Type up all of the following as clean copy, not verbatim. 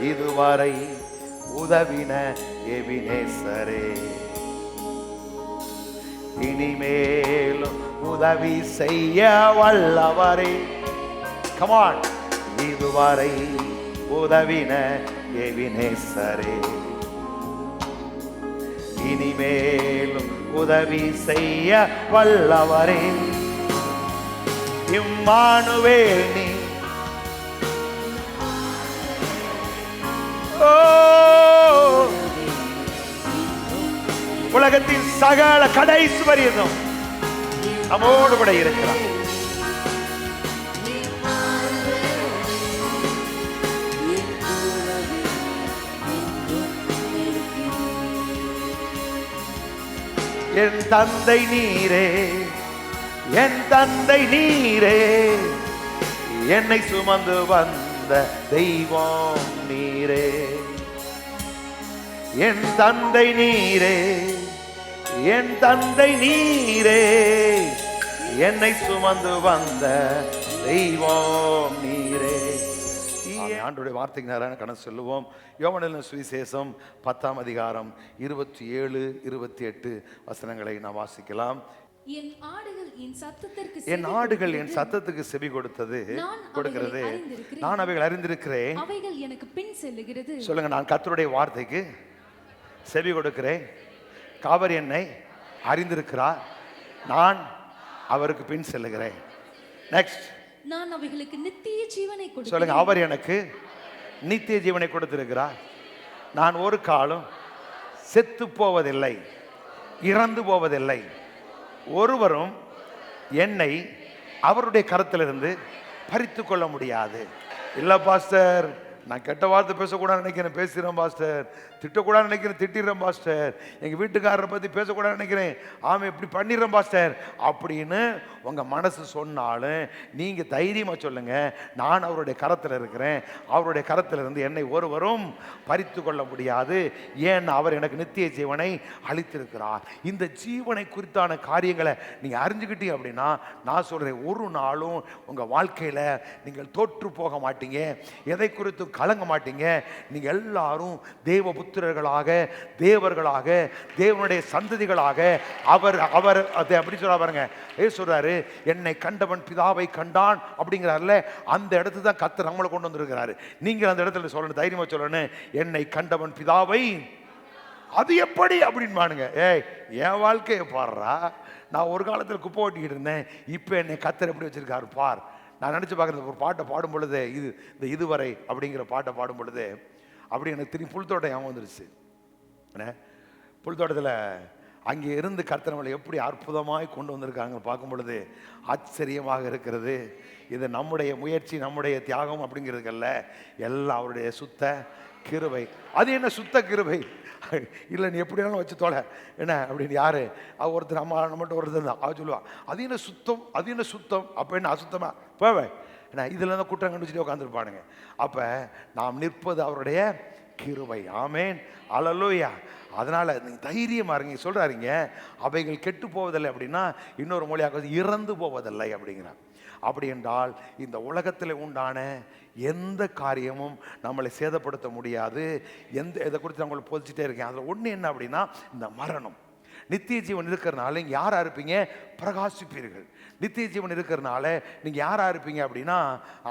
இதுவரை உதவின எபினேசரே, இனிமேலும் உதவி செய்ய வல்லவரே. கமான். இதுவரை உதவின எபினேசரே, இனிமேலும் உதவி செய்ய வல்லவரே. இம்மானுவேல் நீ, உலகத்தின் சகல கடைசி வரையும் நம்மோடு கூட இருக்கிறார். என் தந்தை நீரே, என் தந்தை நீரே, என்னை சுமந்து வந்த தெய்வம் நீரே. என் தந்தை நீரே, என் தந்தை நீரே, என்னை சுமந்து வந்த தெய்வம் நீரே. ஆண்டவருடைய வார்த்தைக்கு நேரான கணக்கு சொல்லுவோம். யோவான் சுவிசேஷம் 10ஆம் அதிகாரம் 27, 28 வசனங்களை நாம் வாசிக்கலாம். என் ஆடுகள் என் சத்தத்துக்கு செவி கொடுக்கிறது, நான் அவைகள் அறிந்திருக்கிறேன், அவைகள் எனக்கு பின் செல்லுகிறது. சொல்லுங்க, நான் கர்த்தருடைய வார்த்தைக்கு செவி கொடுக்கிறேன், அவர் என்னை அறிந்திருக்கிறார், நான் அவருக்கு பின் செல்லுகிறேன். நெக்ஸ்ட், நான் அவைகளுக்கு நித்திய ஜீவனை கொடுக்கிறேன். சொல்லுங்க, அவர் எனக்கு நித்திய ஜீவனை கொடுத்திருக்கிறார், நான் ஒரு காலம் செத்து போவதில்லை, இறந்து போவதில்லை, ஒருவரும் என்னை அவருடைய கரத்திலிருந்து பறித்து கொள்ள முடியாது. இல்ல பாஸ்டர், நான் கெட்ட வார்த்தை பேசக்கூடாது நினைக்கிறேன், பேசுகிறேன் பாஸ்டர். திட்டக்கூடாது நினைக்கிறேன், திட்டிடுறேன் பாஸ்டர். எங்கள் வீட்டுக்காரரை பற்றி பேசக்கூடாது நினைக்கிறேன், ஆமாம் இப்படி பண்ணிடுறேன் பாஸ்டர் அப்படின்னு உங்கள் மனசு சொன்னாலும் நீங்கள் தைரியமாக சொல்லுங்கள், நான் அவருடைய கரத்தில் இருக்கிறேன், அவருடைய கரத்தில் இருந்து என்னை ஒருவரும் பறித்து கொள்ள முடியாது, ஏன் அவர் எனக்கு நித்திய ஜீவனை அளித்திருக்கிறார். இந்த ஜீவனை குறித்தான காரியங்களை நீங்கள் அறிஞ்சுக்கிட்டீங்க அப்படின்னா நான் சொல்கிறேன், ஒரு நாளும் உங்கள் வாழ்க்கையில் நீங்கள் தோற்று போக மாட்டீங்க, எதை குறித்து கலங்க மாட்டீங்க. நீங்க எல்லாரும் தேவ புத்திரர்களாக, தேவர்களாக, தேவனுடைய சந்ததிகளாக அவர் அவர் அதை அப்படி சொல்ல பாருங்க. சொல்றாரு, என்னை கண்டவன் பிதாவை கண்டான் அப்படிங்கிறார்ல, அந்த இடத்துல தான் கர்த்தர் நம்மளை கொண்டு வந்திருக்கிறாரு. நீங்க அந்த இடத்துல சொல்லணும், தைரியமா சொல்லணும், என்னை கண்டவன் பிதாவை. அது எப்படி அப்படின்னு பாருங்க. என் வாழ்க்கையை பாடுறா, நான் ஒரு காலத்தில் குப்பை ஓட்டிக்கிட்டு இருந்தேன், இப்போ என்னை கர்த்தர் எப்படி வச்சிருக்காரு பார். நான் நினச்சி பார்க்குறது, ஒரு பாட்டை பாடும் பொழுது இந்த இதுவரை அப்படிங்கிற பாட்டை பாடும் பொழுது அப்படி எனக்கு திரும்பி புல்தோட்டம் ஞாபகம் வந்துருச்சு. புல்தோட்டத்தில் அங்கே இருந்து கர்த்தர் எப்படி அற்புதமாய் கொண்டு வந்திருக்காங்க பார்க்கும் பொழுது ஆச்சரியமாக இருக்கிறது. இது நம்முடைய முயற்சி, நம்முடைய தியாகம் அப்படிங்கிறதுக்கல்ல, எல்லாம் அவருடைய சுத்த கிருபை. அது என்ன சுத்த கிருபை? இல்லை நீ எப்படினாலும் வச்சு தோலை என்ன அப்படின்னு யாரு ஒருத்தர் நம்மகிட்ட ஒருத்தர் தான் அவ சொல்லுவான், அது என்ன சுத்தம், அது என்ன சுத்தம், அப்போ என்ன அசுத்தமா போவேன் என்ன, இதில் தான் குற்றம் கண்டுபிடிச்சிட்டு உட்காந்துருப்பானுங்க. அப்போ நாம் நிற்பது அவருடைய கிருபை. ஆமேன், அல்லேலூயா. அதனால நீங்க தைரியமா இருங்க. சொல்றாருங்க, அவைகள் கெட்டு போவதில்லை அப்படின்னா இன்னொரு மொழியாக இறந்து போவதில்லை அப்படிங்கிறார். அப்படி என்றால் இந்த உலகத்தில் உண்டான எந்த காரியமும் நம்மளை சேதப்படுத்த முடியாது. இதை குறித்து நான் உங்களுக்கு போதிச்சுட்டே இருக்கேன். அதில் ஒன்று என்ன அப்படின்னா, இந்த மரணம். நித்திய ஜீவன் இருக்கிறனால நீங்கள் யாராக இருப்பீங்க? பிரகாசிப்பீர்கள். நித்திய ஜீவன் இருக்கிறனால நீங்கள் யாராக இருப்பீங்க அப்படின்னா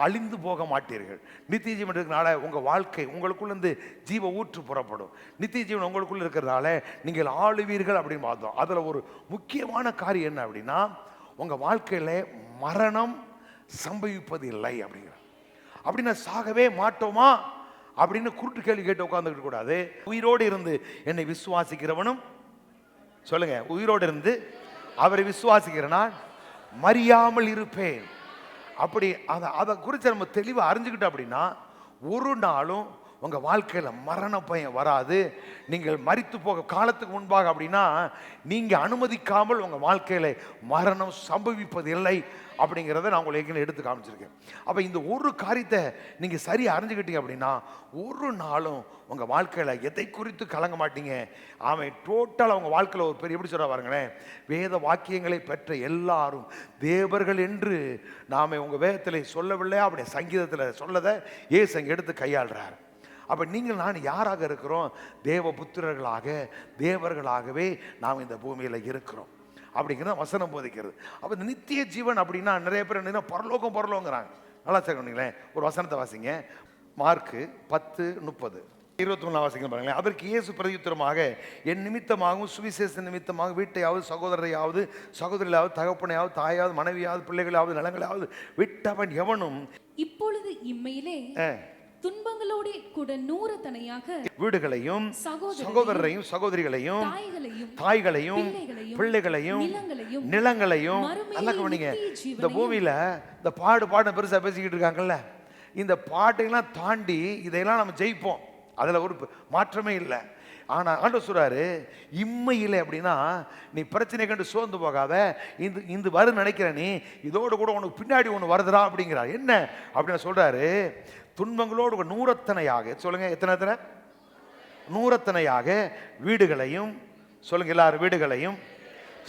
அழிந்து போக மாட்டீர்கள். நித்திய ஜீவன் இருக்கிறனால உங்கள் வாழ்க்கை, உங்களுக்குள்ளேருந்து ஜீவ ஊற்று புறப்படும். நித்திய ஜீவன் உங்களுக்குள்ள இருக்கிறனால நீங்கள் ஆளுவீர்கள் அப்படின்னு பார்த்தோம். அதில் ஒரு முக்கியமான காரியம் என்ன அப்படின்னா, உங்கள் வாழ்க்கையில் மரணம் சம்பவிப்பது இல்லை அப்படிங்கிற. அப்படின்னா சாகவே மாட்டோமா அப்படின்னு குருட்டு கேள்வி கேட்டு உட்காந்துக்கிட்டு கூடாது. உயிரோடு இருந்து என்னை விசுவாசிக்கிறவனும், சொல்லுங்க, உயிரோடு இருந்து அவரை விசுவாசிக்கிறனா மறியாமல் இருப்பேன். அப்படி அதை குறித்து நம்ம தெளிவாக அறிஞ்சுக்கிட்டோம் அப்படின்னா ஒரு நாளும் உங்கள் வாழ்க்கையில் மரண பயம் வராது. நீங்கள் மரித்து போக காலத்துக்கு முன்பாக அப்படின்னா நீங்கள் அனுமதிக்காமல் உங்கள் வாழ்க்கையில் மரணம் சம்பவிப்பது இல்லை அப்படிங்கிறத நான் உங்களுக்கு எடுத்து காமிச்சிருக்கேன். அப்போ இந்த ஒரு காரியத்தை நீங்கள் சரியாக அறிஞ்சுக்கிட்டீங்க அப்படின்னா ஒரு நாளும் உங்கள் வாழ்க்கையில் எதை குறித்து கலங்க மாட்டீங்க. அவன் டோட்டலாக உங்கள் வாழ்க்கையில் ஒரு பெரிய எப்படி சொல்ல பாருங்களேன், வேத வாக்கியங்களை பெற்ற எல்லாரும் தேவர்கள் என்று நாம் உங்கள் வேதத்தில் சொல்லவில்லையா? அப்படி சங்கீதத்தில் சொல்லதை ஏசு அங்கே எடுத்து கையாளுறார். அப்ப நீங்கள் நான் யாராக இருக்கிறோம்? தேவ புத்திரர்களாக, தேவர்களாகவே நாம் இந்த பூமியில இருக்கிறோம் அப்படிங்கிறத வசனம் போதிக்கிறது. அப்ப இந்த நித்திய ஜீவன் அப்படின்னா நிறைய பேர் என்ன பரலோகம் பரலோகங்கிறாங்க. நல்லா சேர்க்கணுங்களேன். ஒரு வசனத்தை வாசிங்க. மார்க்கு 10:30 21 வாசிங்க பாருங்களேன். அதற்கு இயேசு பிரதியுத்தரமாக, என் நிமித்தமாகவும் சுவிசேஷ நிமித்தமாக வீட்டையாவது சகோதரரையாவது சகோதரியாவது தகப்பனையாவது தாயாவது மனைவியாவது பிள்ளைகளாவது நிலங்களாவது விட்டவன் எவனும் இப்பொழுது இம்மையிலே துன்பங்களோடு கூட நூறத்தனையாக வீடுகளையும் சகோதரரையும் சகோதரிகளையும் தாய்களையும் பிள்ளைகளையும் நிலங்களையும் நல்லா கவனிங்க. இந்த பூமியில இந்த பாடு பெருசா பேசிக்கிட்டு இருக்காங்கல்ல, இந்த பாட்டையெல்லாம் தாண்டி இதையெல்லாம் நம்ம ஜெயிப்போம், அதுல ஒரு மாற்றமே இல்லை. ஆனா ஆண்டவர் சொல்றாரு, இம்மையிலே அப்படின்னா நீ பிரச்சனை கண்டு சோர்ந்து போகாத, இந்த வரு நினைக்கிற நீ இதோடு கூட உனக்கு பின்னாடி ஒன்று வருதுடா அப்படிங்கிறார். என்ன அப்படின்னு சொல்றாரு? துன்பங்களோடு நூறத்தனையாக, சொல்லுங்க எத்தனை நூறத்தனையாக வீடுகளையும், சொல்லுங்க எல்லாரும், வீடுகளையும்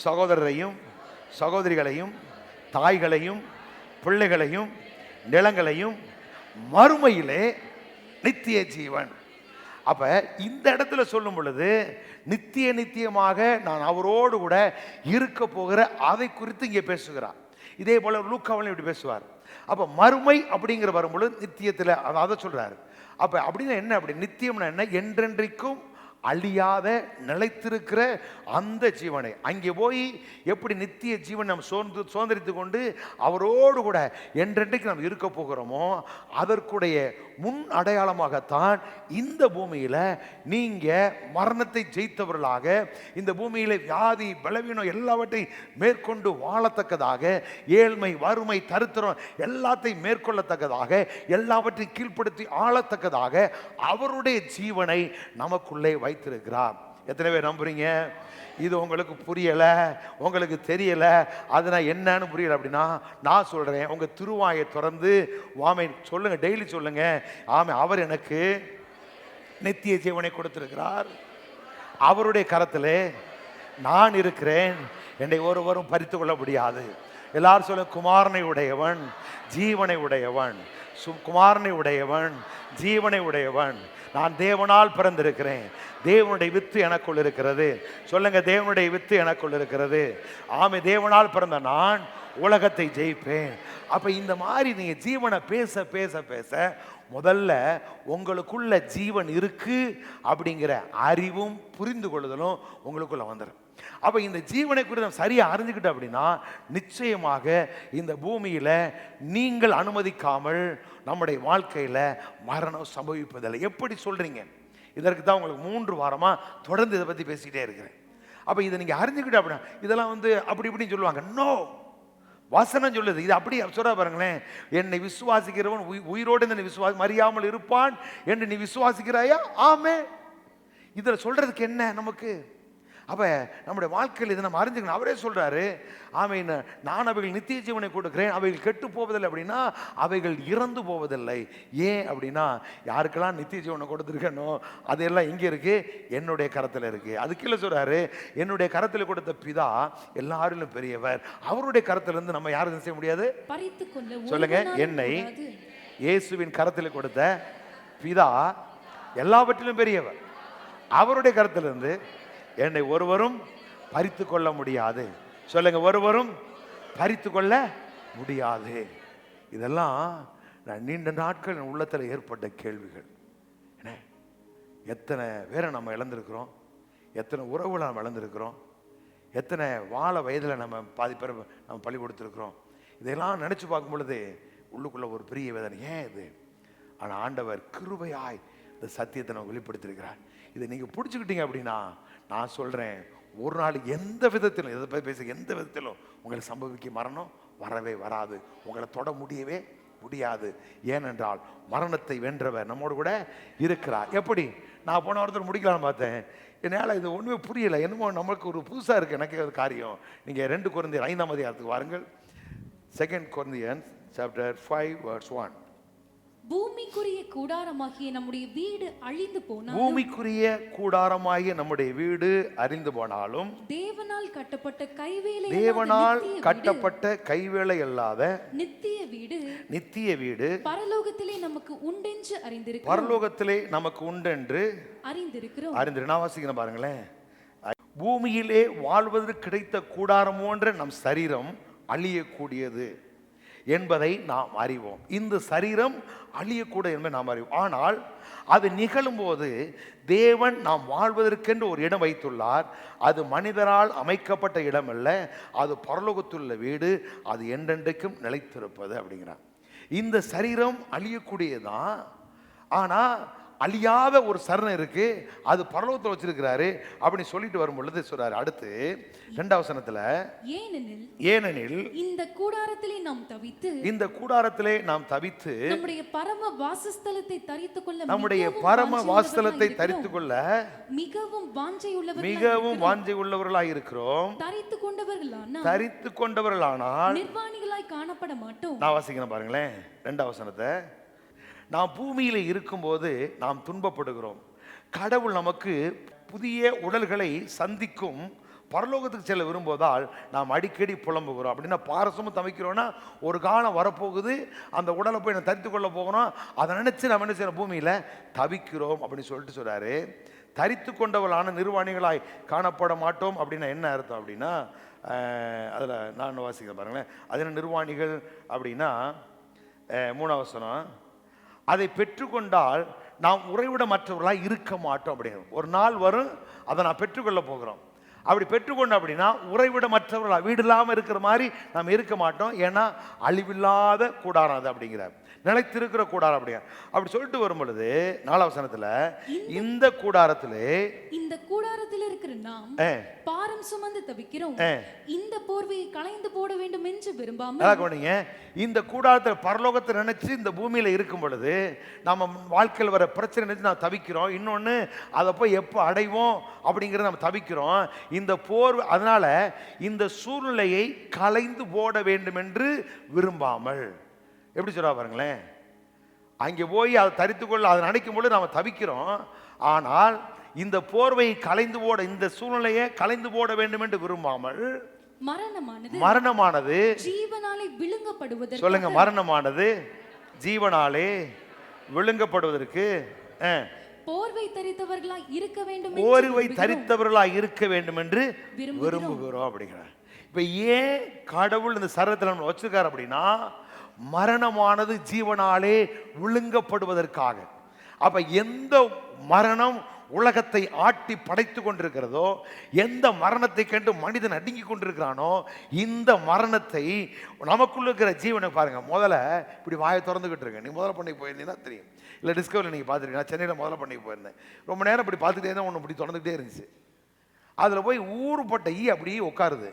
சகோதரரையும் சகோதரிகளையும் தாய்களையும் பிள்ளைகளையும் நிலங்களையும் மறுமையிலே நித்திய ஜீவன். அப்ப இந்த இடத்துல சொல்லும் பொழுது நித்தியமாக நான் அவரோடு கூட இருக்க போகிற அதை குறித்து இங்கே பேசுகிறார். இதே போல லூக்காவிலும் இப்படி பேசுவார். அப்ப மறுமை அப்படிங்கிற வரும்பொழுது நித்தியத்தில் அதை சொல்றாரு. அப்ப அப்படின்னா என்ன? அப்படி நித்தியம்னா என்ன? என்றென்றைக்கும் அழியாத நிலைத்திருக்கிற அந்த ஜீவனை அங்கே போய் எப்படி நித்திய ஜீவன் நாம் சுதந்திரித்து கொண்டு அவரோடு கூட என்றென்றைக்கு நாம் இருக்க போகிறோமோ அதற்குடைய முன் அடையாளமாகத்தான் இந்த பூமியில நீங்க மரணத்தை ஜெயித்தவர்களாக, இந்த பூமியில வியாதி பலவீனம் எல்லாவற்றையும் மேற்கொண்டு வாழத்தக்கதாக, ஏழ்மை வறுமை தரித்திரம் எல்லாத்தையும் மேற்கொள்ளத்தக்கதாக, எல்லாவற்றையும் கீழ்ப்படுத்தி ஆளத்தக்கதாக அவருடைய ஜீவனை நமக்குள்ளே வைத்திருக்கிறார். எத்தனை பேர் நம்புறீங்க? இது உங்களுக்கு புரியல, உங்களுக்கு தெரியல, அது நான் என்னன்னு புரியல அப்படின்னா நான் சொல்றேன், உங்க திருவாயை திறந்து வாமை சொல்லுங்க, டெய்லி சொல்லுங்க, ஆமே அவர் எனக்கு நித்திய ஜீவனை கொடுத்திருக்கிறார், அவருடைய கரத்திலே நான் இருக்கிறேன், என்னை ஒருவரும் பறித்து கொள்ள முடியாது. எல்லாரும் சொல்ல, குமாரனை உடையவன் ஜீவனை உடையவன், குமாரனை உடையவன் ஜீவனை உடையவன், நான் தேவனால் பிறந்திருக்கிறேன், தேவனுடைய வித்து எனக்குள் இருக்கிறது. சொல்லுங்க, தேவனுடைய வித்து எனக்குள் இருக்கிறது. ஆமே, தேவனால் பிறந்த நான் உலகத்தை ஜெயிப்பேன். அப்ப இந்த மாதிரி நீங்க ஜீவனை பேச பேச பேச முதல்ல உங்களுக்குள்ள ஜீவன் இருக்கு அப்படிங்கிற அறிவும் புரிந்து கொள்ளுதலும் உங்களுக்குள்ள வந்துடும். அப்ப இந்த ஜீவனை குறித்து சரியா அறிஞ்சுக்கிட்ட அப்படின்னா நிச்சயமாக இந்த பூமியில நீங்கள் அனுமதிக்காமல் நம்முடைய வாழ்க்கையில மரணம் சம்பவிப்பதில்லை. எப்படி சொல்றீங்க? இதற்கு தான் உங்களுக்கு 3 வாரமா தொடர்ந்து இதை பத்தி பேசிக்கிட்டே இருக்கிறேன். அப்ப இதை நீங்க அறிஞ்சுக்கிட்ட அப்படின்னா இதெல்லாம் அப்படி இப்படின்னு சொல்லுவாங்க. நோ, வசனம் சொல்லுது, இது அப்படி சொல்ற பாருங்களேன். என்னை விசுவாசிக்கிறவன் உயிரோடு என்னை மறியாமல் இருப்பான் என்று நீ விசுவாசிக்கிறாயா? ஆமே. இதுல சொல்றதுக்கு என்ன நமக்கு? அப்ப நம்முடைய வாழ்க்கையில் இதை நம்ம அறிஞ்சுக்கணும். அவரே சொல்றாரு, ஆமீன், நான் அவைகள் நித்திய ஜீவனை கொடுக்கிறேன், அவைகள் கெட்டு போவதில்லை அப்படின்னா அவைகள் இறந்து போவதில்லை. ஏன் அப்படின்னா யாருக்கெல்லாம் நித்திய ஜீவனை கொடுத்துருக்கனோ அதெல்லாம் இங்கே இருக்கு, என்னுடைய கரத்தில் இருக்கு. அது கீழே சொல்றாரு, என்னுடைய கரத்தில் கொடுத்த பிதா எல்லாரிலும் பெரியவர், அவருடைய கரத்திலிருந்து நம்ம யாரும் செய்ய முடியாது. சொல்லுங்க, என்னை இயேசுவின் கரத்தில் கொடுத்த பிதா எல்லாவற்றிலும் பெரியவர், அவருடைய கரத்திலிருந்து என்னை ஒருவரும் பறித்து கொள்ள முடியாது. சொல்லுங்க, ஒருவரும் பறித்து கொள்ள முடியாது. இதெல்லாம் நான் நீண்ட நாட்கள் என் உள்ளத்தில் ஏற்பட்ட கேள்விகள். எத்தனை பேரை நம்ம இழந்திருக்கிறோம், எத்தனை உறவுகளை நம்ம இழந்திருக்கிறோம், எத்தனை வாழ வயதில் நம்ம பாதி பேர் நம்ம பள்ளி கொடுத்துருக்குறோம். இதெல்லாம் நினச்சி பார்க்கும் பொழுது உள்ளுக்குள்ள ஒரு பெரிய வேதனை. ஏன் இது? ஆனால் ஆண்டவர் கிருபையாய் இந்த சத்தியத்தை நம்ம வெளிப்படுத்தியிருக்கிறார். இதை நீங்கள் பிடிச்சிக்கிட்டீங்க அப்படின்னா நான் சொல்கிறேன், ஒரு நாள் எந்த விதத்திலும் இதை பற்றி பேச எந்த விதத்திலும் உங்களுக்கு சம்பவிக்க மரணம் வரவே வராது, உங்களை தொட முடியவே முடியாது. ஏனென்றால் மரணத்தை வென்றவர் நம்மோடு கூட இருக்கிறார். எப்படி? நான் போன வாரத்தில் முடிக்கலான்னு பார்த்தேன், என்னால் இது ஒன்றுமே புரியலை, என்னமோ நமக்கு ஒரு புதுசாக இருக்குது எனக்கு அது காரியம். நீங்கள் 2 கொரிந்தியர் 5ஆம் அதிகாரத்துக்கு வாருங்கள். 2 Corinthians chapter 5 verse 1. பூமிக்குரிய கூடாரமாகிய நம்முடைய வீடு அழிந்து போனாலும், பூமிக்குரிய கூடாரமாகிய நம்முடைய வீடு அழிந்து போனாலும், தேவனால் கட்டப்பட்ட கைவேலை தேவனால் கட்டப்பட்ட கைவேலை அல்லாத நித்திய வீடு பரலோகத்திலே நமக்கு உண்டென்று அறிந்திருக்கிறோம். பரலோகத்திலே நமக்கு உண்டென்று அறிந்திருக்கிறோம். நான் வாசிக்கிறேன் பாருங்களேன். பூமியிலே வாழ்வதற்கு கிடைத்த கூடாரம் போன்ற நம் சரீரம் அழியக்கூடியது என்பதை நாம் அறிவோம். இந்த சரீரம் அழியக்கூட என்பதை நாம் அறிவோம். ஆனால் அது நிகழும் போது தேவன் நாம் வாழ்வதற்கென்று ஒரு இடம் வைத்துள்ளார். அது மனிதரால் அமைக்கப்பட்ட இடம் அல்ல, அது பரலோகத்துள்ள வீடு, அது என்றென்றைக்கும் நிலைத்திருப்பது அப்படிங்கிறார். இந்த சரீரம் அழியக்கூடியதான், ஆனால் அழியாத ஒரு சரணம் இருக்கு, அது பரலோகத்தில் வச்சிருக்கிறாரு அப்படின்னு சொல்லிட்டு வரும் பொழுது சொல்றாரு. அடுத்து 2வது வசனத்துல, ஏனெனில் இந்த கூடாரத்திலே நாம் தவித்து, இந்த கூடாரத்திலே நாம் தவித்து நம்முடைய பரம வாசஸ்தலத்தை தரித்துக்கொள்ள, நம்முடைய பரம வாசஸ்தலத்தை தரித்துக்கொள்ள மிகவும் வாஞ்சை உள்ளவர்களாய் இருக்கிறோம். தரித்து கொண்டவர்களானால் நிர்வாணிகளாய் காணப்பட மாட்டோம். நான் வாசிக்கிறேன் பாருங்களேன் 2வது வசனத்தை. நாம் பூமியில் இருக்கும்போது நாம் துன்பப்படுகிறோம். கடவுள் நமக்கு புதிய உடல்களை சந்திக்கும் பரலோகத்துக்கு செல்ல விரும்புவதால் நாம் அடிக்கடி புலம்புகிறோம். அப்படின்னா பாரசமும் தவிக்கிறோன்னா ஒரு காலம் வரப்போகுது, அந்த உடலை போய் நான் தரித்து கொள்ள போகிறோம், அதை நினச்சி நம்ம என்ன செய்யணும், பூமியில் தவிக்கிறோம் அப்படின்னு சொல்லிட்டு சொல்கிறாரு. தரித்து கொண்டவளான நிர்வாணிகளாய் காணப்பட மாட்டோம் அப்படின்னா என்ன அர்த்தம் அப்படின்னா, அதில் நான் வாசிக்கிறேன் பாருங்களேன். அதில் நிர்வாணிகள் அப்படின்னா 3வது வசனம், அதை பெற்றுக்கொண்டால் நாம் உறைவிட மற்றவர்களாக இருக்க மாட்டோம் அப்படிங்கிறோம். ஒரு நாள் வரும், அதை நான் பெற்றுக்கொள்ள போகிறோம். அப்படி பெற்றுக்கொண்டோம் அப்படின்னா உறைவிட மற்றவர்களாக, வீடு இல்லாமல் இருக்கிற மாதிரி நாம் இருக்க மாட்டோம். ஏன்னா அழிவில்லாத கூடாரம் அது அப்படிங்கிறார், நிலைத்திருக்கிற கூடாரம் அப்படிங்க. அப்படி சொல்லிட்டு வரும் பொழுது 4வது வசனத்துல, இந்த கூடாரத்தில் இருக்கிற நாம் பாரம் சுமந்து தவிக்கிறோம், இந்த போர்வையை களைந்து போட வேண்டும் என்று விரும்பாமல். இந்த கூடாரத்தில் பரலோகத்தை நினைச்சு இந்த பூமியில இருக்கும் பொழுது நம்ம வாழ்க்கையில் வர பிரச்சனை நினைச்சு நான் தவிக்கிறோம். இன்னொன்னு, அதை போய் எப்போ அடைவோம் அப்படிங்கிறத நம்ம தவிக்கிறோம். இந்த போர்வை, அதனால இந்த சூழ்நிலையை களைந்து போட வேண்டும் என்று விரும்பாமல். எப்படி சொல்றா பாருங்களேன், அங்கே போய் அதை தரித்துக்கொள்ள அதை நினைக்கும் பொழுது நாம் தவிக்கிறோம். ஆனால் இந்த போர்வையை களைந்து போட, இந்த சூழ்நிலையை களைந்து போட வேண்டும் என்று விரும்பாமல், மரணமானது ஜீவனாலே விழுங்கப்படுவதற்கு, சொல்லுங்க, மரணமானது ஜீவனாலே விழுங்கப்படுவதற்கு போர்வை தரித்தவர்களாய் இருக்க வேண்டும், போர்வை தரித்தவர்களாய் இருக்க வேண்டும் என்று விரும்புகிறோம் அப்படிங்கிறார். இப்ப ஏன் கடவுள் இந்த சரீரத்தில் நம்ம வச்சிருக்காரு அப்படின்னா, மரணமானது ஜீவனாலே விழுங்கப்படுவதற்காக. அப்ப எந்த மரணம் உலகத்தை ஆட்டி படைத்து கொண்டிருக்கிறதோ, எந்த மரணத்தை கண்டு மனிதன் அடுங்கி கொண்டிருக்கிறானோ, இந்த மரணத்தை நமக்குள்ள இருக்கிற ஜீவனை பாருங்க. முதல்ல இப்படி வாயை திறந்துகிட்டு இருக்க. நீ முதல்ல பண்ணி போயிருந்தீங்கன்னா தெரியும், இல்லை டிஸ்கவரி நீங்கள் பார்த்துருக்கீங்க. சென்னையில் முதல்ல பண்ணி போயிருந்தேன். ரொம்ப நேரம் இப்படி பார்த்துட்டே இருந்தால் ஒன்று இப்படி திறந்துக்கிட்டே இருந்துச்சு. அதில் போய் ஊறுப்பட்ட அப்படியே உட்காருது.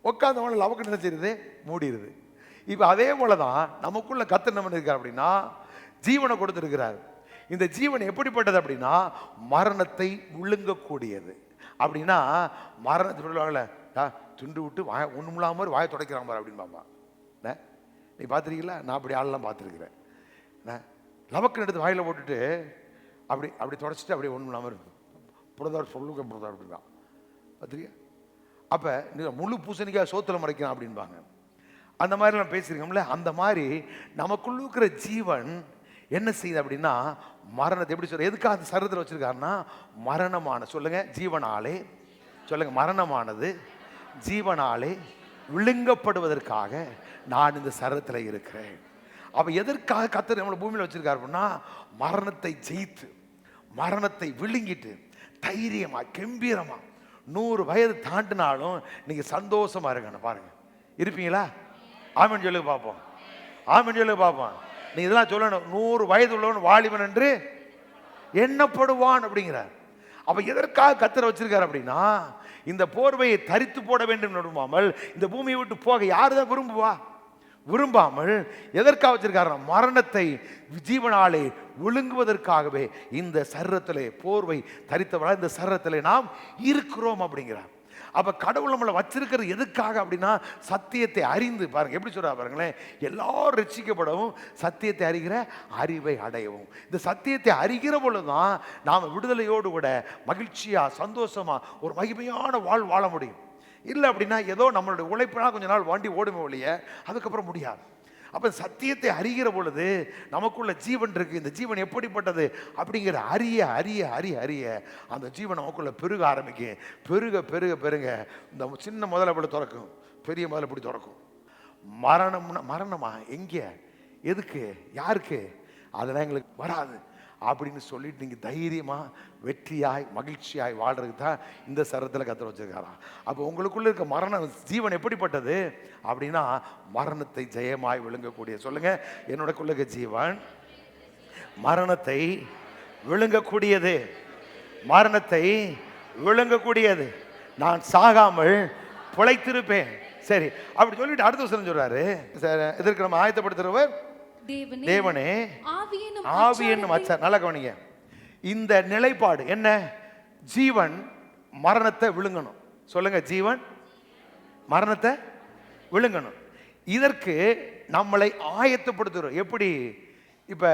உட்காந்தவன லவக்கு நினைச்சிருது, மூடிடுது. இப்போ அதே போல தான் நமக்குள்ள கர்த்தர் என்ன பண்ணிருக்கார் அப்படின்னா, ஜீவனை கொடுத்துருக்கிறார். இந்த ஜீவன் எப்படிப்பட்டது அப்படின்னா, மரணத்தை விழுங்கக்கூடியது. அப்படின்னா மரணத்தை சொல்லுவாங்கல்ல, துண்டு விட்டு வாய ஒன்றும் இல்லாமல் மாதிரி வாயை துடைக்கிறான் பாரு அப்படின்னு பாப்பா. நீ பார்த்துருக்கீங்களா? நான் அப்படி ஆளெல்லாம் பார்த்துருக்குறேன். லவக்குன்னு எடுத்து வாயில் போட்டுட்டு அப்படி தொடச்சிட்டு அப்படியே ஒன்றும் இல்லாமல் இருக்கும். புரதார் சொல்லுங்க புரதார் அப்படின்னா பார்த்துருக்கியா? அப்போ முழு பூசணிக்காய் சோத்தில் மறைக்கிறான் அப்படின்பாங்க. அந்த மாதிரிலாம் பேசியிருக்கோம்ல. அந்த மாதிரி நமக்குள்ள இருக்கிற ஜீவன் என்ன செய்யுது அப்படின்னா, மரணத்தை எப்படி சொல்ற, எதுக்காக அந்த சரீரத்தில் வச்சிருக்காருன்னா, மரணமான, சொல்லுங்க, ஜீவனாலே, சொல்லுங்க, மரணமானது ஜீவனாலே விழுங்கப்படுவதற்காக நான் இந்த சரீரத்தில் இருக்கிறேன். அப்ப எதற்காக கர்த்தர் நம்மளை பூமியில் வச்சிருக்காரு அப்படின்னா, மரணத்தை ஜெயித்து, மரணத்தை விழுங்கிட்டு, தைரியமா, கம்பீரமா 100 வயது தாண்டினாலும் நீங்க சந்தோஷமா இருக்கணும். பாருங்க, இருப்பீங்களா? ஆமென் சொல்லுங்க பார்ப்போம். ஆமென் சொல்லுங்க பார்ப்போம். நீ இதெல்லாம் சொல்லணும். 100 வயது உள்ளவன் வாலிபன் என்று எண்ணப்படுவான் அப்படிங்கிறார். அப்ப எதற்காக கர்த்தர் வச்சிருக்காரு அப்படின்னா, இந்த போர்வையை தரித்து போட வேண்டும் விரும்பாமல், இந்த பூமியை விட்டு போக யாருதான் விரும்புவா? விரும்பாமல் எதற்காக வச்சிருக்காரு? மரணத்தை ஜீவனாலே விழுங்குவதற்காகவே இந்த சரீரத்திலே போர்வை தரித்தவர்களால் இந்த சரீரத்திலே நாம் இருக்கிறோம் அப்படிங்கிறார். அப்ப கடவுள் நம்மளை வச்சிருக்கிறது எதுக்காக அப்படின்னா சத்தியத்தை அறிந்து, பாருங்க எப்படி சொல்றா பாருங்களேன், எல்லாரும் ரட்சிக்கப்படவும் சத்தியத்தை அறிகிற அறிவை அடையவும். இந்த சத்தியத்தை அறிகிற பொழுதுதான் நாம விடுதலையோடு கூட மகிழ்ச்சியா சந்தோஷமா ஒரு மகிமையான வாழ முடியும். இல்லை அப்படின்னா ஏதோ நம்மளுடைய உழைப்புனா கொஞ்ச நாள் வண்டி ஓடுமே ஒழிய அதுக்கப்புறம் முடியாது. அப்போ சத்தியத்தை அறிகிற பொழுது நமக்குள்ள ஜீவன் இருக்கு. இந்த ஜீவன் எப்படிப்பட்டது அப்படிங்கிற அறிய அறிய அறிய அறிய அந்த ஜீவன் நமக்குள்ள பெருக ஆரம்பிக்கும். பெருக பெருக பெருக இந்த சின்ன முதல்ல இப்படி திறக்கும், பெரிய முதல்ல இப்படி திறக்கும். மரணமா எங்கே, எதுக்கு, யாருக்கு, அதெல்லாம் எங்களுக்கு வராது அப்படின்னு சொல்லிட்டு நீங்கள் தைரியமாக வெற்றியாய் மகிழ்ச்சியாய் வாழ்றதுக்கு தான் இந்த சரத்தில் கத்தர் வச்சிருக்காராம். அப்போ உங்களுக்குள்ள இருக்க மரண ஜீவன் எப்படிப்பட்டது அப்படின்னா மரணத்தை ஜெயமாய் விழுங்கக்கூடிய, சொல்லுங்க, என்னோடக்குள்ள இருக்க ஜீவன் மரணத்தை விழுங்கக்கூடியது, மரணத்தை விழுங்கக்கூடியது, நான் சாகாமல் பிழைத்திருப்பேன். சரி, அப்படி சொல்லிட்டு அடுத்த வசனம் சொல்றாரு, இதற்கு நம்ம ஆயத்தப்படுத்துறவர் தேவனே ஆவி என்னும் அச்சாரம். நல்லா கவனிங்க, இந்த நிலைப்பாடு என்ன, ஜீவன் மரணத்தை விழுங்கணும். சொல்லுங்க, ஜீவன் மரணத்தை விழுங்கணும். இதற்கு நம்மளை ஆயத்தப்படுத்துறோம். எப்படி, இப்போ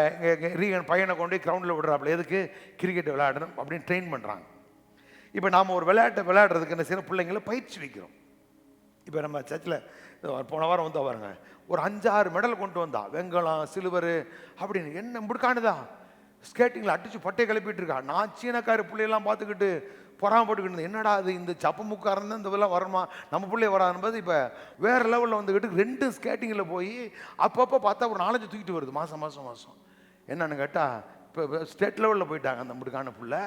ரீகன் பையனை கொண்டு கிரவுண்டில் விடுறாப்புல, எதுக்கு, கிரிக்கெட் விளையாடணும் அப்படின்னு ட்ரெயின் பண்ணுறாங்க. இப்போ நாம் ஒரு விளையாட்டை விளையாடுறதுக்கு என்ன செய்யணும், பிள்ளைங்களை பயிற்சி வைக்கிறோம். இப்போ நம்ம சர்ச்சில் போன வாரம் வந்தா பாருங்க, ஒரு 5-6 மெடல் கொண்டு வந்தா, வெங்கலம் சில்வர் அப்படின்னு. என்ன முடுக்கானுதா ஸ்கேட்டிங்கில் அடிச்சு பட்டையை கிளப்பிட்டு இருக்கா. நான் சீனக்கார பிள்ளையெல்லாம் பார்த்துக்கிட்டு பொறாமப்பட்டுக்கிட்டு இருந்தேன், என்னடா அது இந்த சப்பு முக்காரன் தான் இந்த இதெல்லாம் வரமா, நம்ம பிள்ளைய வராதுன்பது. இப்போ வேறு லெவலில் வந்துக்கிட்டு 2 ஸ்கேட்டிங்கில் போய் அப்பப்போ பார்த்தா ஒரு 4-5 தூக்கிட்டு வருது மாதம். என்னன்னு கேட்டால் இப்போ ஸ்டேட் லெவலில் போயிட்டாங்க அந்த முடுக்கான பிள்ளை.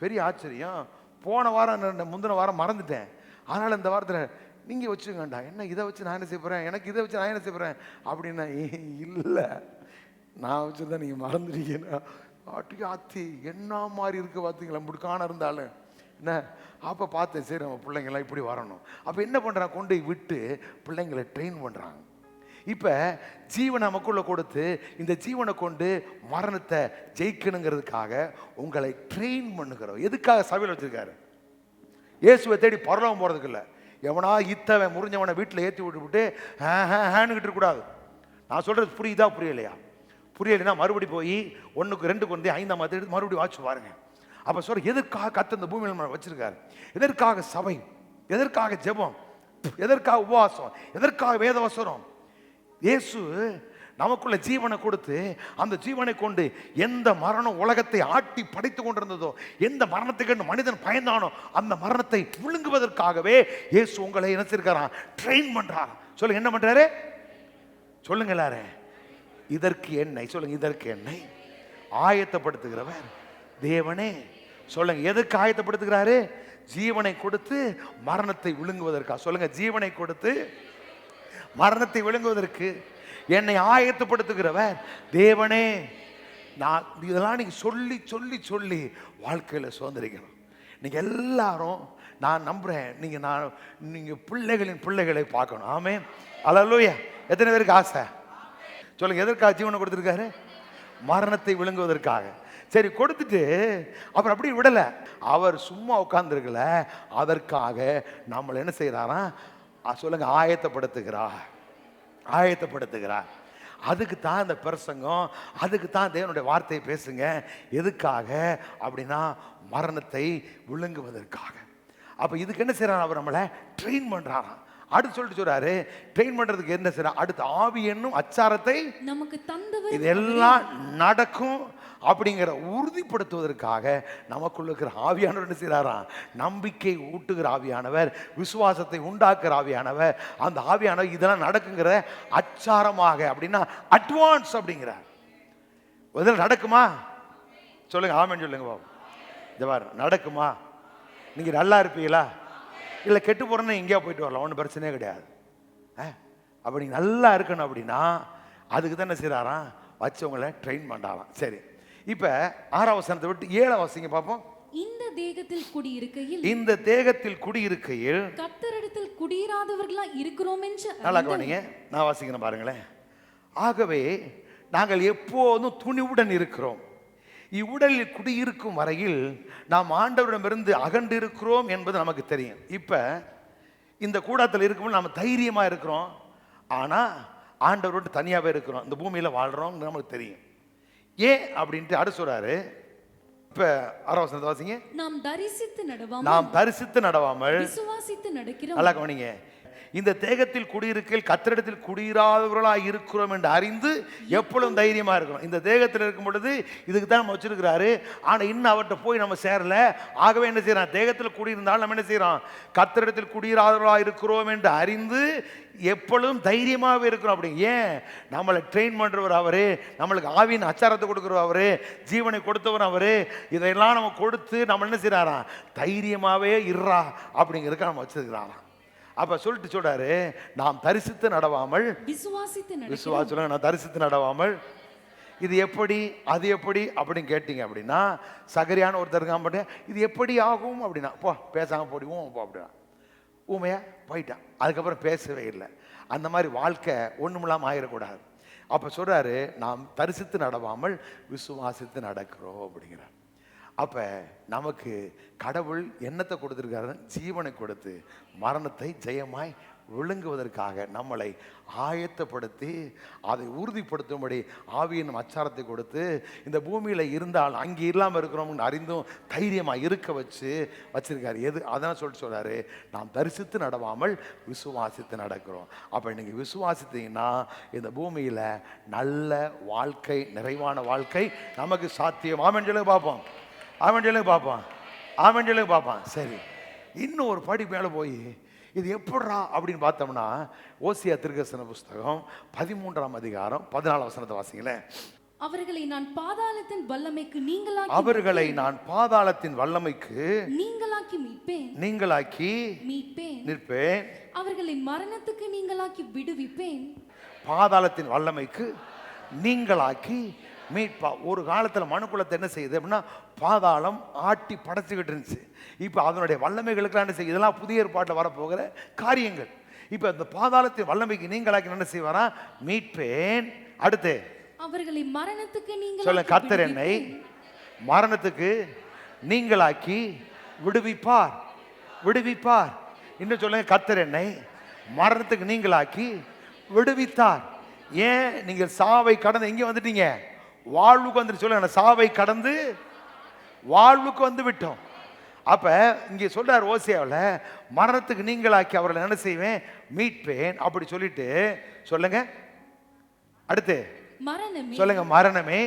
பெரிய ஆச்சரியம். போன வாரம் முந்தின வாரம் மறந்துட்டேன், அதனால் இந்த வாரத்தில் நீங்கள் வச்சுக்கண்டா, என்ன இதை வச்சு நான் என்ன செய்ய போகிறேன், எனக்கு இதை வச்சு நான் என்ன செய்ய போகிறேன் அப்படின்னா, இல்லை நான் வச்சுருந்தா நீங்கள் மறந்துட்டீங்கன்னா ஆத்தி என்ன மாதிரி இருக்குது பார்த்தீங்களா முடுக்கான இருந்தாலும் என்ன. அப்போ பார்த்தேன், சரி நம்ம பிள்ளைங்கள்லாம் இப்படி வரணும். அப்போ என்ன பண்ணுறாங்க, கொண்டு விட்டு பிள்ளைங்களை ட்ரெயின் பண்ணுறாங்க. இப்போ ஜீவனை நமக்குள்ள கொடுத்து இந்த ஜீவனை கொண்டு மரணத்தை ஜெயிக்கணுங்கிறதுக்காக உங்களை ட்ரெயின் பண்ணுகிறோம். எதுக்காக சபையில் வச்சுருக்காரு, இயேசுவை தேடி பரலோகம் போகிறதுக்கு இல்லை. எவனா இத்தவன் முறிஞ்சவனை வீட்டில் ஏற்றி விட்டு ஹேனுக்கிட்டு இருக்கக்கூடாது. நான் சொல்கிறது புரியுதா புரியலையா, புரியலைன்னா மறுபடி போய் 1-2 கொண்டு 5ஆம் எடுத்து மறுபடியும் வாட்சி பாருங்க. அப்போ சொல்ற எதற்காக கத்த இந்த பூமியில் வச்சிருக்காரு, எதற்காக சபை, எதற்காக ஜெபம், எதற்காக உபவாசம், எதற்காக வேதவசனம். இயேசு நமக்குள்ள ஜீவனை கொடுத்து அந்த ஜீவனை கொண்டு எந்த மரணம் உலகத்தை ஆட்டி படைத்து கொண்டிருந்ததோ, எந்த மரணத்துக்கு மனிதன் பயந்தானோ அந்த மரணத்தை விழுங்குவதற்காகவே இயேசு உங்களை நினைச்சிருக்கிறான், ட்ரெயின் பண்றார். சொல்லுங்க, என்ன பண்றாரு, சொல்லுங்க எல்லாரும், இதற்கு என்னை சொல்லுங்க, இதற்கு என்னை ஆயத்தப்படுத்துகிறவர் தேவனே. சொல்லுங்க, எதற்கு ஆயத்தப்படுத்துகிறாரு, ஜீவனை கொடுத்து மரணத்தை விழுங்குவதற்காக. சொல்லுங்க, ஜீவனை கொடுத்து மரணத்தை விழுங்குவதற்கு என்னை ஆயத்தப்படுத்துகிறவர் தேவனே. நான் இதெல்லாம் நீங்க சொல்லி சொல்லி சொல்லி வாழ்க்கையில் சுதந்திரிக்கணும். நீங்க எல்லாரும், நான் நம்புறேன், நீங்க பிள்ளைகளின் பிள்ளைகளை பார்க்கணும். ஆமென், அல்லேலூயா. எத்தனை பேருக்கு ஆசை, சொல்லுங்க, எதற்காக ஜீவனை கொடுத்துருக்காரு, மரணத்தை விழுங்குவதற்காக. சரி, கொடுத்துட்டு அப்புறம் அப்படி விடலை, அவர் சும்மா உட்கார்ந்துருக்கல, அதற்காக நம்மளை என்ன செய்யறாராம், சொல்லுங்க, ஆயத்தப்படுத்துகிறார். அதுக்கு தான் இந்த பிரசங்கம், அதுக்கு தான் தேவனுடைய வார்த்தையை பேசுங்க. எதுக்காக அப்படின்னா மரணத்தை விழுங்குவதற்காக. அப்ப இதுக்கு என்ன செய்யறாரு, அவர் நம்மளை ட்ரெயின் பண்றாராம். அடுத்து சொல்லிட்டு சொல்றாரு, ட்ரெயின் பண்றதுக்கு என்ன செய்யற, அடுத்து ஆவி என்னும் அச்சாரத்தை நமக்கு தந்தவர், இதெல்லாம் நடக்கும் அப்படிங்கிற உறுதிப்படுத்துவதற்காக நமக்குள்ள இருக்கிற ஆவியானவர் என்ன செய்யறாராம், நம்பிக்கை ஊட்டுகிற ஆவியானவர், விசுவாசத்தை உண்டாக்குற ஆவியானவர், அந்த ஆவியானவர் இதெல்லாம் நடக்குங்கிற அச்சாரமாக, அப்படின்னா அட்வான்ஸ் அப்படிங்கிறார். இதெல்லாம் நடக்குமா, சொல்லுங்க, ஆமென் சொல்லுங்க பாபு. ஜவார், நடக்குமா, நீங்க நல்லா இருப்பீங்களா, இல்லை கெட்டு போறேன்னு எங்கேயா போயிட்டு வரலாம், ஒன்றும் பிரச்சனையே கிடையாது. அப்படி நல்லா இருக்கணும் அப்படின்னா அதுக்கு தான் என்ன செய்யறாராம், வச்சவங்களை ட்ரெயின் பண்ணாராம். சரி, இப்ப 6ஆம் வசனத்தை விட்டு 7ஆம் வசனம் பார்ப்போம். இந்த தேகத்தில் குடியிருக்கையில் கர்த்தரிடத்தில் குடியிராதவர்களா இருக்கிறோம் என்று. நல்லா கவனிங்க, நான் வாசிக்கிறேன் பாருங்களேன். ஆகவே நாங்கள் எப்போதும் துணிவுடன் இருக்கிறோம், இவ்வுடலில் குடியிருக்கும் வரையில் நாம் ஆண்டவரிடமிருந்து அகன்று இருக்கிறோம் என்பது நமக்கு தெரியும். இப்போ இந்த கூடத்தில் இருக்கும்போது நம்ம தைரியமாக இருக்கிறோம், ஆனால் ஆண்டவரோடு தனியாகவே இருக்கிறோம், இந்த பூமியில் வாழ்கிறோம் நமக்கு தெரியும். ஏன் அப்படின்ட்டு அடுத்து சொல்றாரு. இப்ப 6வது வசனத்தை வாசிங்க. நாம் தரிசித்து நடவாமல் விசுவாசித்து நடக்கிறோம். நல்லா கவனிங்க. இந்த தேகத்தில் குடியிருக்கையில் கர்த்தரிடத்தில் குடியிராதவர்களாக இருக்கிறோம் என்று அறிந்து எப்பொழுதும் தைரியமா இருக்கிறோம். இந்த தேகத்தில் இருக்கும் பொழுது இதுக்கு தான் நம்ம வச்சிருக்கிறாரு. ஆனா இன்னும் அவர்கிட்ட போய் நம்ம சேரல. ஆகவே என்ன செய்யறோம்? தேகத்தில் குடியிருந்தாலும் நம்ம என்ன செய்யறோம்? கர்த்தரிடத்தில் குடியிராதவர்களாக இருக்கிறோம் என்று அறிந்து எப்பொழுதும் தைரியமாகவே இருக்கிறோம். அப்படி ஏன்? நம்மளை ட்ரெயின் பண்றவர் அவரு, நம்மளுக்கு ஆவியின் அச்சாரத்தை கொடுக்குறவர் அவரு, ஜீவனை கொடுத்தவர் அவரு. இதையெல்லாம் நம்ம கொடுத்து நம்ம என்ன செய்யறாராம்? தைரியமாவே இருறா அப்படிங்கிறதுக்கு நம்ம வச்சிருக்கிறாராம். அப்ப சொல்லிட்டு சொல்றாரு, நாம் தரிசித்து நடவாமல் விசுவாசி. நான் தரிசித்து நடவாமல். இது எப்படி அது எப்படி அப்படின்னு கேட்டீங்க அப்படின்னா, சகரியான ஒருத்தர் இருக்காம இது எப்படி ஆகும் அப்படின்னா, போ பேசாம போடுவோம் போ அப்படின்னா ஊமையா போயிட்டான். அதுக்கப்புறம் பேசவே இல்லை. அந்த மாதிரி வாழ்க்கை ஒண்ணுமில்லாமல் ஆயிடக்கூடாது. அப்ப சொல்றாரு, நாம் தரிசித்து நடவாமல் விசுவாசித்து நடக்கிறோம் அப்படிங்கிறார். அப்ப நமக்கு கடவுள் என்னத்தை கொடுத்திருக்காரு? ஜீவனை கொடுத்து மரணத்தை ஜெயமாய் விழுங்குவதற்காக நம்மளை ஆயத்தப்படுத்தி அதை உறுதிப்படுத்தும்படி ஆவியின் அச்சாரத்தை கொடுத்து இந்த பூமியில் இருந்தால் அங்கே இல்லாமல் இருக்கிறோம்னு அறிந்தும் தைரியமாக இருக்க வச்சிருக்காரு. எது அதான் சொல்றாரு, நாம் தரிசித்து நடவாமல் விசுவாசித்து நடக்கிறோம். அப்போ நீங்கள் விசுவாசித்தீங்கன்னா இந்த பூமியில் நல்ல வாழ்க்கை, நிறைவான வாழ்க்கை நமக்கு சாத்தியம். ஆமென் சொல்லுங்க பார்ப்போம். ஆமென் சொல்லுங்க பார்ப்போம். ஆமென் சொல்லுங்க பார்ப்போம். சரி, இன்னும் ஒரு படி மேலே போய் இது எப்படா அப்படின்னு பார்த்தோம்னா, ஓசியா தீர்க்கதரிசன புஸ்தகம் 13ஆம் அதிகாரம் 14 வசனத்தை வாசிங்களேன். அவர்களை நான் பாதாளத்தின் வல்லமைக்கு நீங்களாக்கி நிற்பேன். அவர்களின் மரணத்துக்கு நீங்களாக்கி விடுவிப்பேன். பாதாளத்தின் வல்லமைக்கு நீங்களாக்கி மீட்பா. ஒரு காலத்தில் மனுக்குலத்தை என்ன செய்யுது அப்படின்னா, பாதாளம் ஆட்டி படைச்சுக்கிட்டு இருந்துச்சு. இப்போ அதனுடைய வல்லமைகளுக்கெல்லாம் என்ன செய்யுது? இதெல்லாம் புதிய ஏற்பாட்டில் வரப்போகிற காரியங்கள். இப்போ அந்த பாதாளத்தின் வல்லமைக்கு நீங்களாக்கி என்ன செய்வாரா? மீட்பேன். அடுத்து அவர்களை மரணத்துக்கு சொல்ல, கர்த்தர் என்னை மரணத்துக்கு நீங்களாக்கி விடுவிப்பார். இன்னும் சொல்லுங்க, கர்த்தர் என்னை மரணத்துக்கு நீங்களாக்கி விடுவித்தார். ஏன்? நீங்கள் சாவை கடந்து எங்கே வந்துட்டீங்க? வாழ்வுக்கு வந்துட்டு. சொல்லுங்க, சாவை கடந்து வாழ்வுக்கு வந்து விட்டோம். அப்ப இங்கே சொல்றார் ஓசியாவில், மரணத்துக்கு நீங்களாக்கி அவர்களை என்ன செய்வேன்? மீட்பேன். அப்படி சொல்லிட்டு சொல்லுங்க. அடுத்து சொல்லுங்க, மரணமே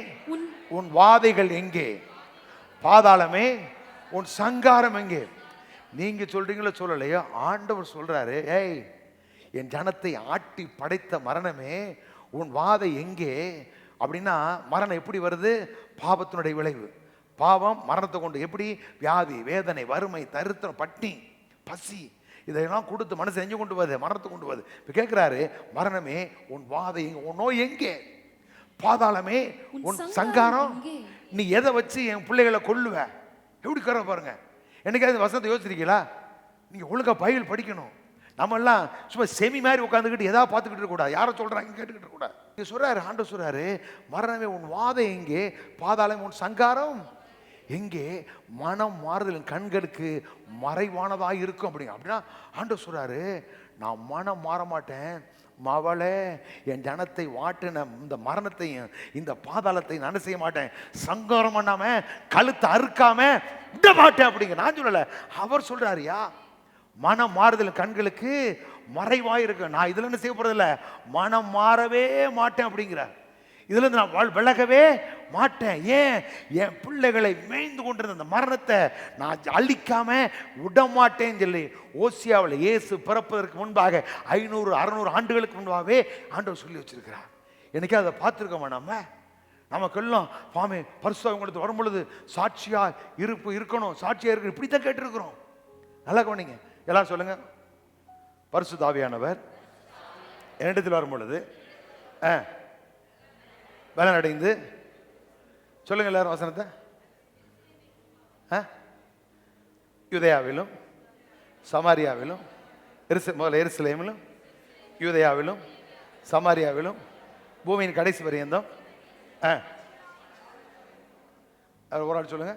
உன் வாதைகள் எங்கே? பாதாளமே உன் சங்காரம் எங்கே? நீங்க சொல்றீங்களோ சொல்லலையோ, ஆண்டவர் சொல்றாரு, ஏய் என் ஜனத்தை ஆட்டி படைத்த மரணமே உன் வாதை எங்கே அப்படின்னா, மரணம் எப்படி வருது? பாவத்தினுடைய விளைவு. பாவம் மரணத்தை கொண்டு எப்படி? வியாதி, வேதனை, வறுமை, தரித்திரம், பட்டினி, பசி, இதெல்லாம் கொடுத்து மனசு எங்கே கொண்டு வருது? மரணத்தை கொண்டு வருது. இப்போ கேட்குறாரு, மரணமே உன் வாதை, உன் நோய் எங்கே? பாதாளமே உன் சங்காரம், நீ எதை வச்சு என் பிள்ளைகளை கொல்லுவ? எப்படி கர பாருங்க. என்னைக்காவது வசனத்தை யோசிச்சிருக்கீங்களா? நீங்கள் ஒழுங்கா பைபிள் படிக்கணும். நம்ம எல்லாம் சும்மா செமி மாதிரி உட்காந்துக்கிட்டு எதாவது பார்த்துக்கிட்டு இருக்கக்கூடாது. யாரை சொல்கிறாங்க கேட்டுக்கிட்டு இருக்கக்கூடாது. இங்கே சொல்கிறாரு, ஆண்டவர் சொல்கிறாரு, மரணமே உன் வாதை எங்கே? பாதாளம் உன் சங்காரம் எங்கே? மனம் மாறுதல் கண்களுக்கு மறைவானதாக இருக்கும் அப்படின்னா ஆண்டவர் சொல்கிறாரு, நான் மனம் மாற மாட்டேன். மவளே, என் ஜனத்தை வாட்டின இந்த மரணத்தையும் இந்த பாதாளத்தையும் நான் செய்ய மாட்டேன். சங்காரம் பண்ணாம கழுத்தை அறுக்காம விட மாட்டேன் அப்படிங்க. நான் சொல்லலை, அவர் சொல்கிறாருயா. மனம் மாறுதல் கண்களுக்கு மறைவாயிருக்கு. நான் இதுல என்ன செய்ய போறதில்ல, மனம் மாறவே மாட்டேன் அப்படிங்கிறார். இதுல இருந்து நான் விலகவே மாட்டேன். ஏன்? என் பிள்ளைகளை மேய்ந்து கொண்டிருந்த அந்த மரணத்தை நான் அழிக்காம விட மாட்டேன்னு சொல்லி ஓசியாவில் இயேசு பிறப்பதற்கு முன்பாக 500-600 ஆண்டுகளுக்கு முன்பாகவே ஆண்டவர் சொல்லி வச்சிருக்கிறார். என்னைக்கே அதை பார்த்துருக்கோமா? நமக்கெல்லாம் பாமே பரிசுத்தம் கொடுத்து வரும் பொழுது சாட்சியா இருக்கணும், சாட்சியா இருக்கணும், இப்படித்தான் கேட்டிருக்கிறோம். நல்லா கவனிங்க. எல்லாம் சொல்லுங்க, பரிசுத்த ஆவியானவர் என்னிடத்தில் வரும் பொழுது பலன் அடைந்து. சொல்லுங்க எல்லாரும் வசனத்தை. யூதேயாவிலும் சமாரியாவிலும், முதல்ல எருசலேமிலும் யூதேயாவிலும் சமாரியாவிலும் பூமியின் கடைசி பரியந்தம் ஒரு ஆள் சொல்லுங்க.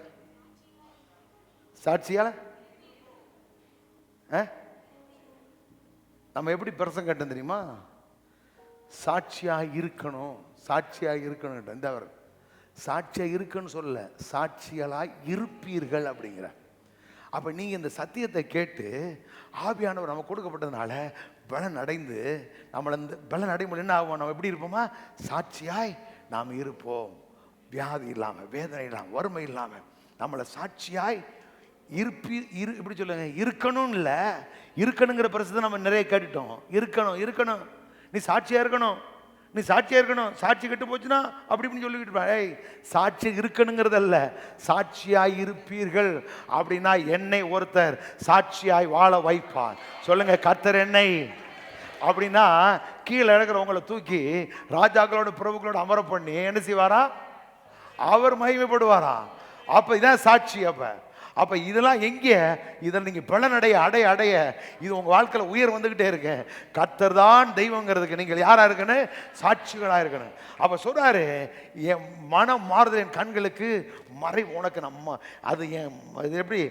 சாட்சியால நம்ம எப்படி பிரசங்கம் கட்டணும் தெரியுமா? சாட்சியாக இருக்கணும், சாட்சியாக இருக்கணும். இந்த அவர் சாட்சியாக இருக்குன்னு சொல்ல, சாட்சிகளாய் இருப்பீர்கள் அப்படிங்கிற. அப்போ நீங்கள் இந்த சத்தியத்தை கேட்டு ஆவியானவர் நம்ம கொடுக்கப்பட்டதுனால பலன் அடைந்து நம்மளை இந்த பலன் அடையும் என்ன ஆகும்? நம்ம எப்படி இருப்போமா? சாட்சியாய் நாம் இருப்போம். வியாதி இல்லாமல், வேதனை இல்லாமல், வறுமை இல்லாமல் நம்மளை சாட்சியாய் இப்படி சொல்லுங்க. இருக்கணும் இல்லை, இருக்கணுங்கிற பிரச்சனை நம்ம நிறைய கேட்டுட்டோம். இருக்கணும், இருக்கணும், நீ சாட்சியாக இருக்கணும், நீ சாட்சியாக இருக்கணும். சாட்சி கெட்டு போச்சுன்னா அப்படி இப்படின்னு சொல்லிக்கிட்டு ஏய், சாட்சி இருக்கணுங்கிறதல்ல, சாட்சியாய் இருப்பீர்கள். அப்படின்னா என்னை ஒருத்தர் சாட்சியாய் வாழ வைப்பார். சொல்லுங்க, கர்த்தர் என்னை. அப்படின்னா கீழே இருக்கிறவங்களை தூக்கி ராஜாக்களோட பிரபுக்களோட அமர பண்ணி என்ன செய்வாரா? அவர் மகிமைப்படுவாரா? அப்ப இதான் சாட்சி. அப்ப இதெல்லாம் எங்கே? இதில் நீங்க பலனடைய அடைய அடைய இது உங்க வாழ்க்கையில உயர் வந்துகிட்டே இருக்கு. கர்த்தர் தான் தெய்வங்கிறதுக்கு நீங்கள் யாரா இருக்கணும்? சாட்சிகளா இருக்கணும். அப்ப சொல்றாரு, என் மனம் மாறுதல் என் கண்களுக்கு மறை உனக்கு நம்ம அது என் இது எப்படி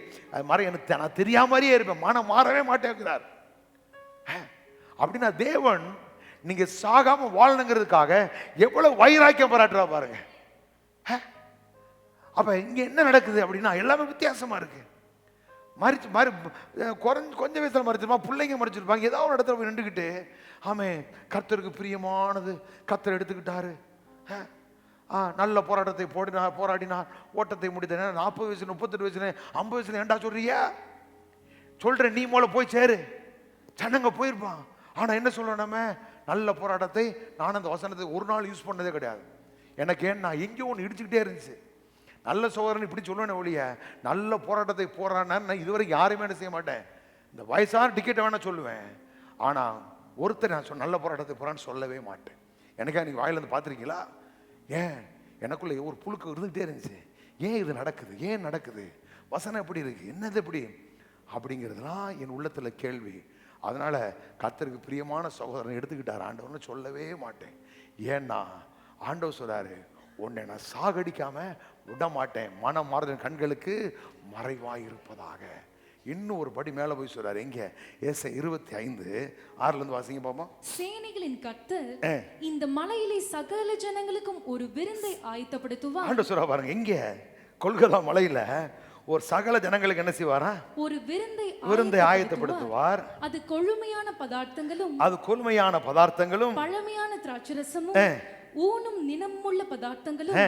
மறை எனக்கு நான் தெரியாம மாதிரியே இருப்பேன், மனம் மாறவே மாட்டேங்கிறார். அப்படின்னா தேவன் நீங்க சாகாம வாழணுங்கிறதுக்காக எவ்வளவு வைராக்கியம் பாராட்டுறா பாருங்க. அப்ப இங்க என்ன நடக்குது அப்படின்னா எல்லாமே வித்தியாசமா இருக்கு. மறிச்சு கொஞ்சம் வயசுல மறிச்சிருப்பா, பிள்ளைங்க மறிச்சிருப்பாங்க, ஏதாவது ஒரு இடத்துல போய் நின்றுக்கிட்டு ஆமே கர்த்தருக்கு பிரியமானது கர்த்தர் எடுத்துக்கிட்டாரு, நல்ல போராட்டத்தை போராடினார், ஓட்டத்தை முடித்தேன், 40 வயசு 38 வயசுல 50 வயசுல ஏண்டா சொல்றியா? சொல்றேன், நீ மூல போய் சேரு. ஜனங்க போயிருப்பான். ஆனா என்ன சொல்றோம் நம்ம? நல்ல போராட்டத்தை நான் அந்த வசனத்தை ஒரு நாள் யூஸ் பண்ணதே கிடையாது. எனக்கு ஏன்னா எங்கேயோ ஒன்று இடிச்சுக்கிட்டே இருந்துச்சு. நல்ல சோதரன் இப்படி சொல்லுவேன் ஒழிய நல்ல போராட்டத்தை போறான்னு நான் இதுவரைக்கும் யாருமே என்ன செய்ய மாட்டேன். இந்த வயசான டிக்கெட்டை வேணா சொல்லுவேன், ஆனா ஒருத்தர் நான் நல்ல போராட்டத்தை போறான்னு சொல்லவே மாட்டேன். எனக்கா நீங்க வாயிலிருந்து பார்த்துருக்கீங்களா? ஏன் எனக்குள்ள ஒரு புழுக்கு இருந்துகிட்டே இருந்துச்சு. ஏன் இது நடக்குது, ஏன் நடக்குது, வசனம் எப்படி இருக்கு, என்னது எப்படி அப்படிங்கிறதுலாம் என் உள்ளத்துல கேள்வி. அதனால கர்த்தருக்கு பிரியமான சகோதரன் எடுத்துக்கிட்டார் ஆண்டவர்னு சொல்லவே மாட்டேன். ஏன்னா ஆண்டவர் சொல்றாரு, உன்னை நான் சாகடிக்காம விட மாட்டேன், மனம் மாறுதல் கண்களுக்கு மறைவாயிருப்பதாக. இன்னும் ஒரு படி மேல போய் சொல்றாரு. எங்க? ஏசாயா 25:6 வாசிங்க பாப்போம். சேனைகளின் கர்த்தர் இந்த மலையிலே சகல ஜனங்களுக்கும் ஒரு விருந்தை ஆயத்தப்படுத்துவார். ஆண்டவர் சொல்றா பாருங்க, எங்க கொல்கத்தா மலையில ஒரு சகல ஜனங்களுக்கு என்ன செய்வாரா? ஒரு விருந்தை ஆயத்தப்படுத்துவார். அது கொழுமையான பதார்த்தங்களும், அது கொழுமையான பதார்த்தங்களும், பழமையான திராட்சரசமும், ஊனும் நினமுள்ள பதார்த்தங்களும்,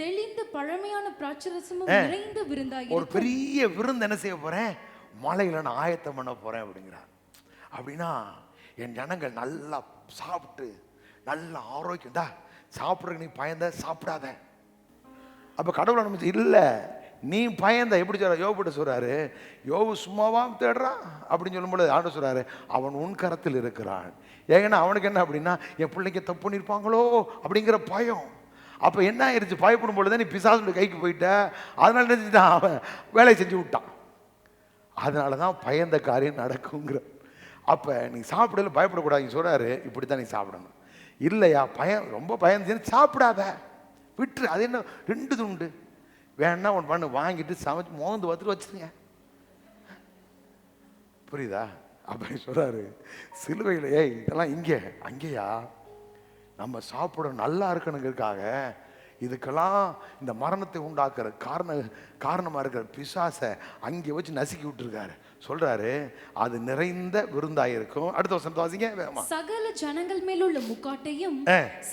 தெளிந்த பழமையான திராட்சரசமும் நிறைந்த விருந்தாய். ஒரு பெரிய விருந்து என்ன செய்ய போறேன்? மலையில நான் ஆயத்தம் பண்ண போறேன் அப்படிங்கிறார். அப்படின்னா என் ஜனங்கள் நல்லா சாப்பிட்டு நல்ல ஆரோக்கியம் தான் சாப்பிட்றதுக்கு நீ பயந்த சாப்பிடாத. அப்ப கடவுள் அனுமதி இல்லை, நீ பயந்த. எப்படி சொல்ற? யோபுட்ட சொல்றாரு, யோபு சும்மாவா தேடுறான் அப்படின்னு சொல்லும்போது ஆண்டு சொல்றாரு, அவன் உன் கரத்தில் இருக்கிறான். ஏன்னா அவனுக்கு என்ன அப்படின்னா என் பிள்ளைங்க தப்பு பண்ணிருப்பாங்களோ அப்படிங்கிற பயம். அப்ப என்ன ஆயிடுச்சு? பயப்படும் பொழுது நீ பிசாசுடைய கைக்கு போயிட்ட. அதனால என்ன செஞ்சுட்டான்? அவன் வேலையை செஞ்சு விட்டான். அதனாலதான் பயந்த காரியம் நடக்குங்கிற. அப்ப நீ சாப்பிடல பயப்படக்கூடாது சொல்றாரு. இப்படித்தான் நீ சாப்பிடணும். இல்லையா பயம் ரொம்ப பயந்து சாப்பிடாத, விட்டுரு. அது என்ன 2 துண்டு வேணா ஒன்று பண்ணு, வாங்கிட்டு சமைச்சு மோந்து பார்த்துட்டு வச்சுருங்க. புரியுதா? அப்படி சொல்றாரு சிலுவையில். ஏய் இதெல்லாம் இங்கே அங்கேயா? நம்ம சாப்பிட நல்லா இருக்கணுங்கிறதுக்காக இதுக்கெல்லாம் இந்த மரணத்தை உண்டாக்குற காரணமா இருக்கிற பிசாசை அங்கே வச்சு நசுக்கி விட்டுருக்காரு. சொல்றாரு அது நிறைந்த விருந்தாயிருக்கும். அடுத்த வசனத்தை வாசிங்க. சகல ஜனங்கள் மேலுள்ள முக்காட்டையும்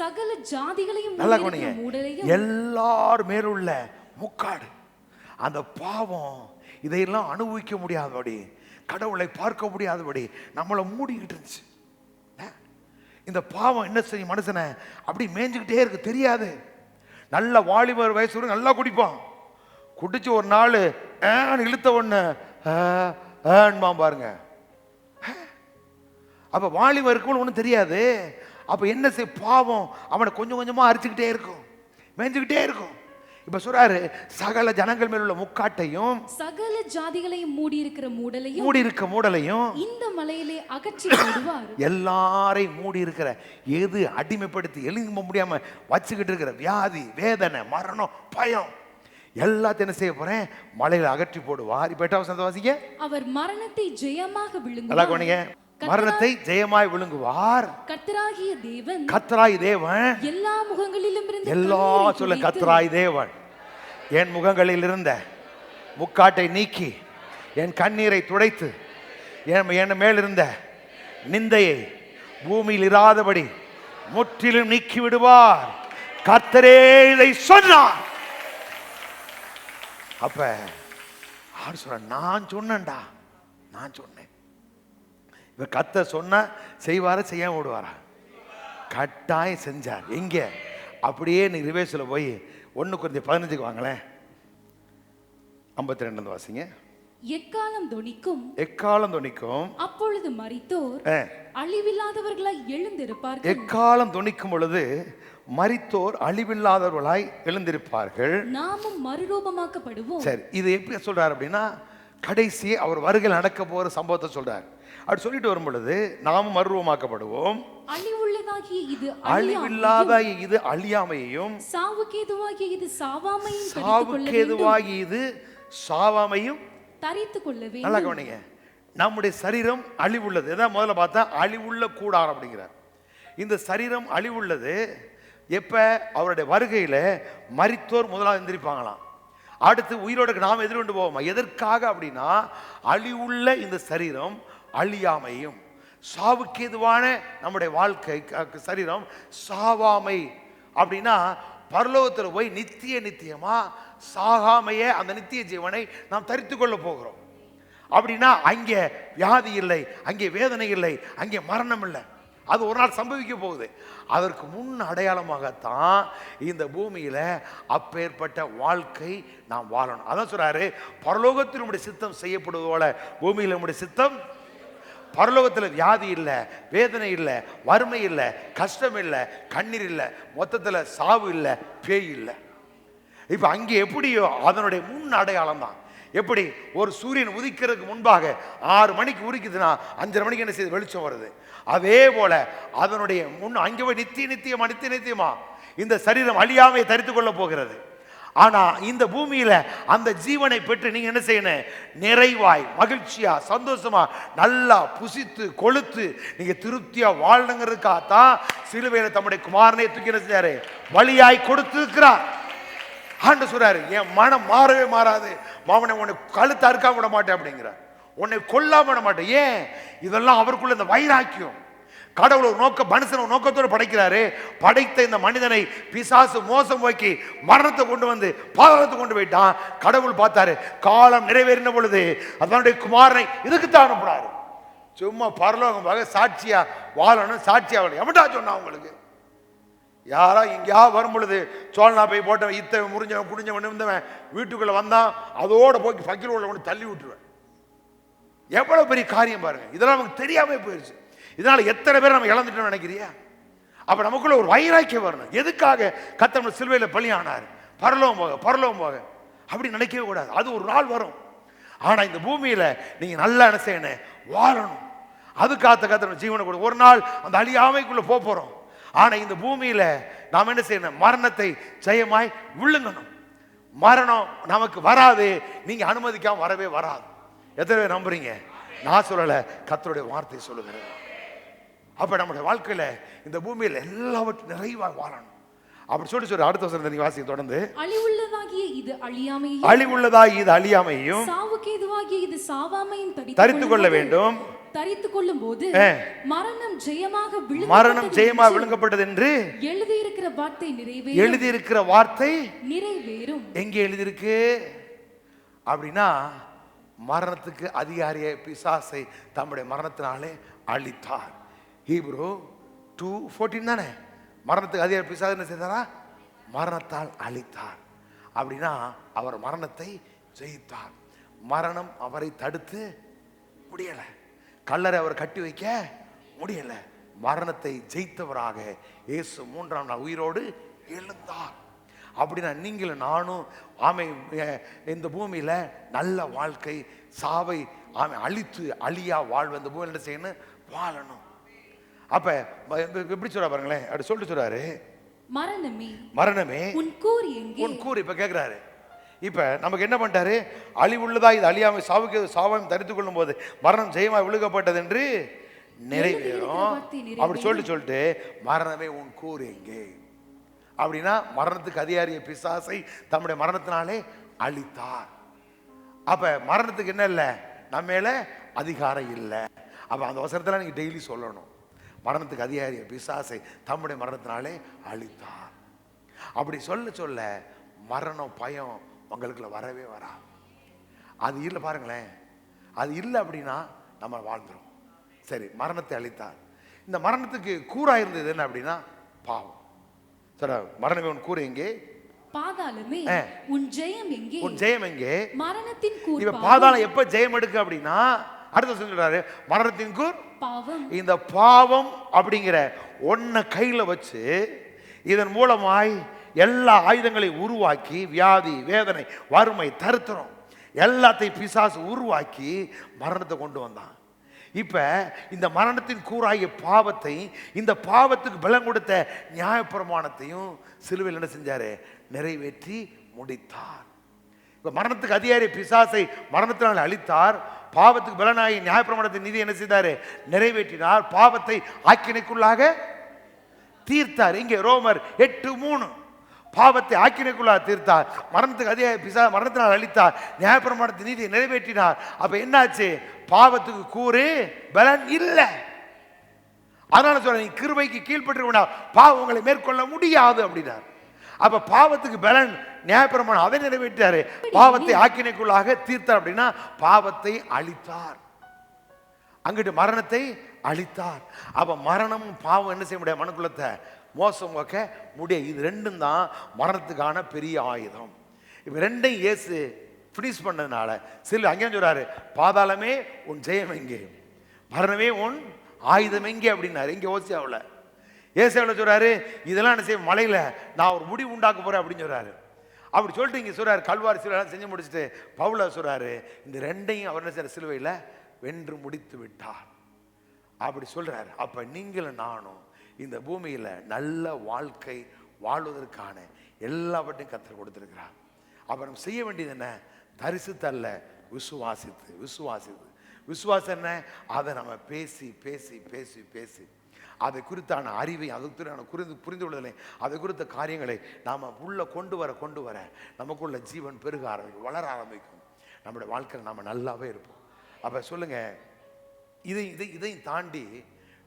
சகல ஜாதிகளையும் நல்லா கவனிங்க. எல்லார் மேலுள்ள முக்காடு, அந்த பாவம் இதையெல்லாம் அனுபவிக்க முடியாதபடி, கடவுளை பார்க்க முடியாதபடி நம்மளை மூடிக்கிட்டு இருந்துச்சு. இந்த பாவம் என்ன செய்யும்? மனுஷனை அப்படி மேய்ஞ்சுக்கிட்டே இருக்கு, தெரியாது. நல்ல வாலிபர் வயசு நல்லா குடிப்பான். குடிச்சு ஒரு நாள் இழுத்த ஒண்ணு பாருங்க. அப்ப வாலிபருக்கு ஒன்றும் தெரியாது. அப்ப என்ன செய்ய? பாவம் அவனை கொஞ்சம் கொஞ்சமா அரிச்சுக்கிட்டே இருக்கும், மேய்ஞ்சுக்கிட்டே இருக்கும். இப்ப சொல்றாரு சகல ஜனங்கள் மேல் உள்ள முக்காட்டையும் சகல ஜாதிகளையும் மூடி இருக்க மூடலையும் இந்த மலையிலே அகற்றி போடுவார். எல்லாரையும் மூடி இருக்கிற எது அடிமைப்படுத்தி எழும்ப முடியாம வச்சுக்கிட்டு இருக்கிற வியாதி, வேதனை, மரணம், பயம் எல்லாத்தையும் என்ன செய்ய போறேன், மலையில அகற்றி போடுவார். இப்ப 8வது வசனத்தை வாசிங்க. அவர் மரணத்தை ஜெயமாக நல்லா விழுங்குவார். கவனிங்க. மரணத்தை ஜெயமாய் விழுங்குவார். கர்த்தராகிய தேவன், கர்த்தராய் தேவன் எல்லா முகங்களிலும் இருந்து எல்லா சொல்ல கர்த்தராய் தேவன் என் முகங்களில் இருந்த முக்காட்டை நீக்கி என் கண்ணீரை துடைத்து என் மேல் இருந்த நிந்தையை பூமியில் இராதபடி முற்றிலும் நீக்கி விடுவார். கர்த்தரே இதை சொன்னார். அப்ப ஆறு சொல்ற, நான் சொன்னேன்டா, நான் சொன்னேன். இப்ப கர்த்தர் சொன்னா செய்வாரா செய்யாம விடுவாரா? கட்டாயம் செஞ்சார். எங்க? அப்படியே நீ ரிவேர்ஸ்ல போய் 1 Corinthians 15 வாங்களேன். 52 வாசிங்க. எக்காலம் தொனிக்கும், எக்காலம் தொனிக்கும், அப்பொழுது மரித்தோர் அழிவில்லாதவர்களாய் எழுந்திருப்பார்கள். எக்காலம் தொனிக்கும் பொழுது மரித்தோர் அழிவில்லாதவர்களாய் எழுந்திருப்பார்கள், நாமும் மறுரூபமாக்கப்படுவோம். சரி, இது எப்படி சொல்றாரு அப்படின்னா, கடைசி அவர் வருகையில் நடக்க போற சம்பவத்தை சொல்றார். அப்படி சொல்லிட்டு வரும் பொழுது நாமும் மறுரூபமாக்கப்படுவோம், அழிவுள்ளதாகிய இது அழிவில்லாதாகிய இது அழியாமையையும், சாவுக்கேதுவாகிய இது சாவாமையும், சாவுக்கேதுவாகிய இது சாவாமையும் தரித்துக் கொள்ள வேண்டும். நல்லா கவனிங்க. நம்முடைய சரீரம் அழிவுள்ளது. இதான் முதல்ல பார்த்தா அழிவுள்ள கூடாரம் அப்படிங்கிறார். இந்த சரீரம் அழிவுள்ளது. எப்ப? அவருடைய வருகையில மரித்தோர் முதலாக எந்திரிப்பாங்களாம். அடுத்து உயிரோடு நாம் எதிர்கொண்டு போவோமா? எதற்காக அப்படின்னா, அழிவுள்ள இந்த சரீரம் அழியாமையும், சாவுக்கேதுவான நம்முடைய வாழ்க்கை சரீரம் சாவாமை அப்படின்னா, பரலோகத்தில் போய் நித்தியமா சாகாமைய அந்த நித்திய ஜீவனை நாம் தரித்து கொள்ள போகிறோம். அப்படின்னா அங்கே வியாதி இல்லை, அங்கே வேதனை இல்லை, அங்கே மரணம் இல்லை. அது ஒரு நாள் சம்பவிக்க போகுது. அதற்கு முன் அடையாளமாகத்தான் இந்த பூமியில அப்பேற்பட்ட வாழ்க்கை நாம் வாழணும். அதான் சொல்றாரு, பரலோகத்தில் நம்முடைய சித்தம் செய்யப்படுவது போல பூமியில் நம்முடைய சித்தம். பரலோகத்தில் வியாதி இல்லை, வேதனை இல்லை, வறுமை இல்லை, கஷ்டம் இல்லை, கண்ணீர் இல்லை, மொத்தத்தில் சாவு இல்லை, பேய் இல்லை. இப்ப அங்கே எப்படியோ அதனுடைய முன் அடையாளம் தான். எப்படி? ஒரு சூரியன் உதிக்கிறதுக்கு முன்பாக 6 மணிக்கு உதிக்குதுன்னா 5:30 மணிக்கு என்ன செய்யுது? வெளிச்சம் வருது. அதே போல அதனுடைய முன் அங்கே போய் நித்தியமா இந்த சரீரம் அழியாமையை தரித்துக் கொள்ள போகிறது. ஆனா இந்த பூமியில அந்த ஜீவனை பெற்று நீங்க என்ன செய்யணும்? நிறைவாய், மகிழ்ச்சியா, சந்தோஷமா, நல்லா புசித்து கொழுத்து நீங்க திருப்தியா வாழணுங்கிறதுக்காகத்தான் சிலுவையில தம்முடைய குமாரனை தூக்கி என்ன செஞ்சாரு? வழியாய் கொடுத்திருக்கிறார். ஆண்டு சொல்றாரு, என் மனம் மாறவே மாறாது, மாமனை உன்னை கழுத்து அறுக்காம விட மாட்டேன் அப்படிங்கிறார். உன்னை கொல்லாம விட மாட்டேன். ஏன்? இதெல்லாம் அவருக்குள்ள இந்த வைராக்கியம். கடவுள் ஒரு மனுஷன் ஒரு நோக்கத்தோடு படைக்கிறாரு. படைத்த இந்த மனிதனை பிசாசு மோசம் போக்கி மரணத்தை கொண்டு வந்து பாதாளத்தை கொண்டு போயிட்டான். கடவுள் பார்த்தாரு, காலம் நிறைவேறின பொழுது அதனுடைய குமாரனை இதுக்குத்தான் அனுப்புறாரு. சும்மா பரலோகம் சாட்சியா வாழணும், சாட்சியா வாழணும். எவன்டா சொன்னா உங்களுக்கு? யாரா எங்கேயாவது வரும் பொழுது சோழனா போய் போட்டவன், இத்தவன், முறிஞ்சவன், குடிஞ்சவன், இருந்தவன் வீட்டுக்குள்ள வந்தான், அதோட போய் பக்கில் உள்ள கொண்டு தள்ளி விட்டுருவேன். எவ்வளவு பெரிய காரியம் பாருங்க. இதெல்லாம் நமக்கு தெரியாம போயிருச்சு. இதனால எத்தனை பேர் நம்ம இழந்துட்டோம்னு நினைக்கிறியா? அப்ப நமக்குள்ள ஒரு வைராக்கியம் வரணும். எதுக்காக கர்த்தர் சிலுவையில பலியானார்? பரலோகம் போக அப்படி நினைக்கவே கூடாது. அது ஒரு நாள் வரும். ஆனா இந்த பூமியில நீங்க நல்லா என்ன செய்யணும்? வாழணும். அதுக்காக கர்த்தர் ஜீவனை கூட ஒரு நாள் அந்த அழியாமைக்குள்ள போறோம். ஆனா இந்த பூமியில நாம் என்ன செய்யணும்? மரணத்தை ஜெயமாய் விழுங்கணும். மரணம் நமக்கு வராது, நீங்க அனுமதிக்காம வரவே வராது. எத்தனை பேர் நம்புறீங்க? நான் சொல்லல, கர்த்தருடைய வார்த்தை சொல்லுகிறது. அப்ப நம்முடைய வாழ்க்கையில இந்த பூமியில எல்லாவற்றும் நிறைவாக வாழணும். அப்படி சொல்லி அடுத்த வசனத்தை நீங்க வாசிக்க தொடர்ந்து, அழிவுள்ளதாகிய இது அழியாமையும் சாவுக்கேதுவாகிய இது சாவாமையும் தரித்துக் கொள்ள வேண்டும். தரித்துக் கொள்ளும் போது மரணம் ஜெயமாக விழுங்கப்பட்டது என்று எழுதியிருக்கிற வார்த்தை நிறைவேறும். எங்கே எழுதியிருக்கு அப்படின்னா, மரணத்துக்கு அதிகாரியை பிசாசை தம்முடைய மரணத்தினாலே அழித்தார். ஹீப்ரு 2:14 தானே? மரணத்துக்கு அதிகாரி பிசாசு என்ன செய்தாரா? மரணத்தால் அழித்தார். அப்படின்னா அவர் மரணத்தை ஜெயித்தார். மரணம் அவரை தடுத்து முடியல, கல்லறை அவர் கட்டி வைக்க முடியல. மரணத்தை ஜெயித்தவராக இயேசு 3ஆம் நாள் உயிரோடு எழுந்தார். அப்படின்னா நீங்களும் நானும் இந்த பூமியில நல்ல வாழ்க்கை, சாவை அழித்து அழியா வாழ்வு இந்த பூமியில என்ன செய்யணும்? வாழணும். அப்ப எப்படி சொல்ற பாருங்களேன். அப்படி சொல்லிட்டு சொல்றாரு, மரணமே உன் கூர் எங்கே? இப்ப கேக்குறாரு, இப்ப நமக்கு என்ன பண்ணிட்டாரு? அழிவுள்ளதா இது அழியாமை சாவுக்கு சாவாமை தரித்துக் கொள்ளும் போது மரணம் ஜெயமாய் விழுகப்பட்டது என்று நிறைவேறும். அப்படி சொல்லிட்டு மரணமே உன் கூர் எங்கே அப்படின்னா மரணத்துக்கு அதிகாரிய பிசாசை தம்முடைய மரணத்தினாலே அழித்தார். அப்ப மரணத்துக்கு என்ன இல்லை? நம்ம மேல அதிகாரம் இல்லை. அப்ப அந்த அவசரத்தில் நீங்க டெய்லி சொல்லணும், மரணத்துக்கு அதிகாரிய பிசாசை தம்முடைய மரணத்தினாலே அழித்தார். அப்படி சொல்ல சொல்ல மரணம் பயம் உங்களுக்குள்ள வரவே வரா. அது இல்லை பாருங்களேன், அது இல்லை அப்படின்னா நம்ம வாழ்ந்துரும். சரி, மரணத்தை அழித்தார். இந்த மரணத்துக்கு கூறா இருந்தது என்ன அப்படின்னா பாவம். சரி, மரணமே உன் கூறு எங்கே? பாதாளமே உன் ஜெயம் எங்கே? உன் ஜெயம் எங்கே? மரணத்தின் கூர். இப்ப பாதாளம் எப்ப ஜெயம் எடுக்கு அப்படின்னா அடுத்த சொல்றாரு மரணத்தின் கூர் பாவம். இந்த பாவம் அப்படிங்கிற ஒன்ன கையில வச்சு இதன் மூலமாய் எல்லா ஆயுதங்களையும் உருவாக்கி வியாதி, வேதனை, வறுமை, தரித்திரம் எல்லாத்தையும் பிசாசு உருவாக்கி மரணத்தை கொண்டு வந்தான். இப்ப இந்த மரணத்தின் கூறாகிய பாவத்தை, இந்த பாவத்துக்கு பலம் கொடுத்த நியாயப்பிரமாணத்தையும் சிலுவையில் என்ன செஞ்சாரு? நிறைவேற்றி முடித்தார். இப்ப மரணத்துக்கு அதிகாரி பிசாசை மரணத்தினால் அழித்தார். பாவத்துக்கு பலனாகி நியாயப்பிரமாணத்தின் நீதி என்ன செய்தாரு? நிறைவேற்றினார். பாவத்தை ஆக்கினைக்குள்ளாக தீர்த்தார். இங்கே ரோமர் 8:3 பாவத்தை ஆக்கினைக்குள்ளாக தீர்த்தார். மரணத்துக்கு அதிகாரி பிசாசை மரணத்தினால் அழித்தார். நியாயப்பிரமாணத்தின் நீதியை நிறைவேற்றினார். அப்ப என்னாச்சு? பாவத்துக்கு கூறு பலன் இல்லை. அதனால சொல்ற நீ கிருபைக்கு கீழ்ப்பட்டு பாவம் உங்களை மேற்கொள்ள முடியாது அப்படின்னார். அப்ப பாவத்துக்கு பலன் நியாயப்பிரமாணம் அதை நிறைவேற்றாரு. பாவத்தை ஆக்கினைக்குள்ளாக தீர்த்தார் அப்படின்னா பாவத்தை அழித்தார், அங்கிட்டு மரணத்தை அழித்தார். அப்ப மரணமும் பாவம் என்ன செய்ய முடியாது? மனுக்குலத்தை மோசம் வைக்க முடியாது. இது ரெண்டும் தான் மரணத்துக்கான பெரிய ஆயுதம். இப்ப ரெண்டையும் இயேசு ஃபினிஷ் பண்ணதுனால சில அங்கே சொல்றாரு பாதாளமே உன் ஜெயம் எங்கே, மரணமே உன் ஆயுதம் எங்கே அப்படின்னாரு. இங்கே ஓசியாவில் ஏசாவில் சொல்றாரு இதெல்லாம் என்ன செய்ய மலையில நான் ஒரு முடிவு உண்டாக்க போறேன் அப்படின்னு சொல்றாரு. அப்படி சொல்லிட்டு இங்க சொல்றாரு கல்வாரி சிலுவையெல்லாம் செஞ்சு முடிச்சுட்டு பவுல சொல்றாரு இந்த ரெண்டையும் அவர் என்ன செய்யற சிலுவையில் வென்று முடித்து விட்டார் அப்படி சொல்றாரு. அப்ப நீங்களும் நானும் இந்த பூமியில நல்ல வாழ்க்கை வாழ்வதற்கான எல்லாவற்றையும் கர்த்தர் கொடுத்திருக்கிறார். அப்ப நம்ம செய்ய வேண்டியது என்ன? தரிசித்தல்ல, விசுவாசித்து. விசுவாசித்து விசுவாசம் என்ன? அதை நம்ம பேசி பேசி பேசி பேசி அதை குறித்தான அறிவை, அதை புரிந்து கொள்ளுதலை, அதை குறித்த காரியங்களை நாம் உள்ள கொண்டு வர நமக்குள்ள ஜீவன் பெருக ஆரம்பிக்கும், வளர ஆரம்பிக்கும். நம்முடைய வாழ்க்கையில் நாம் நல்லாவே இருப்போம். அப்போ சொல்லுங்க, இதையும் தாண்டி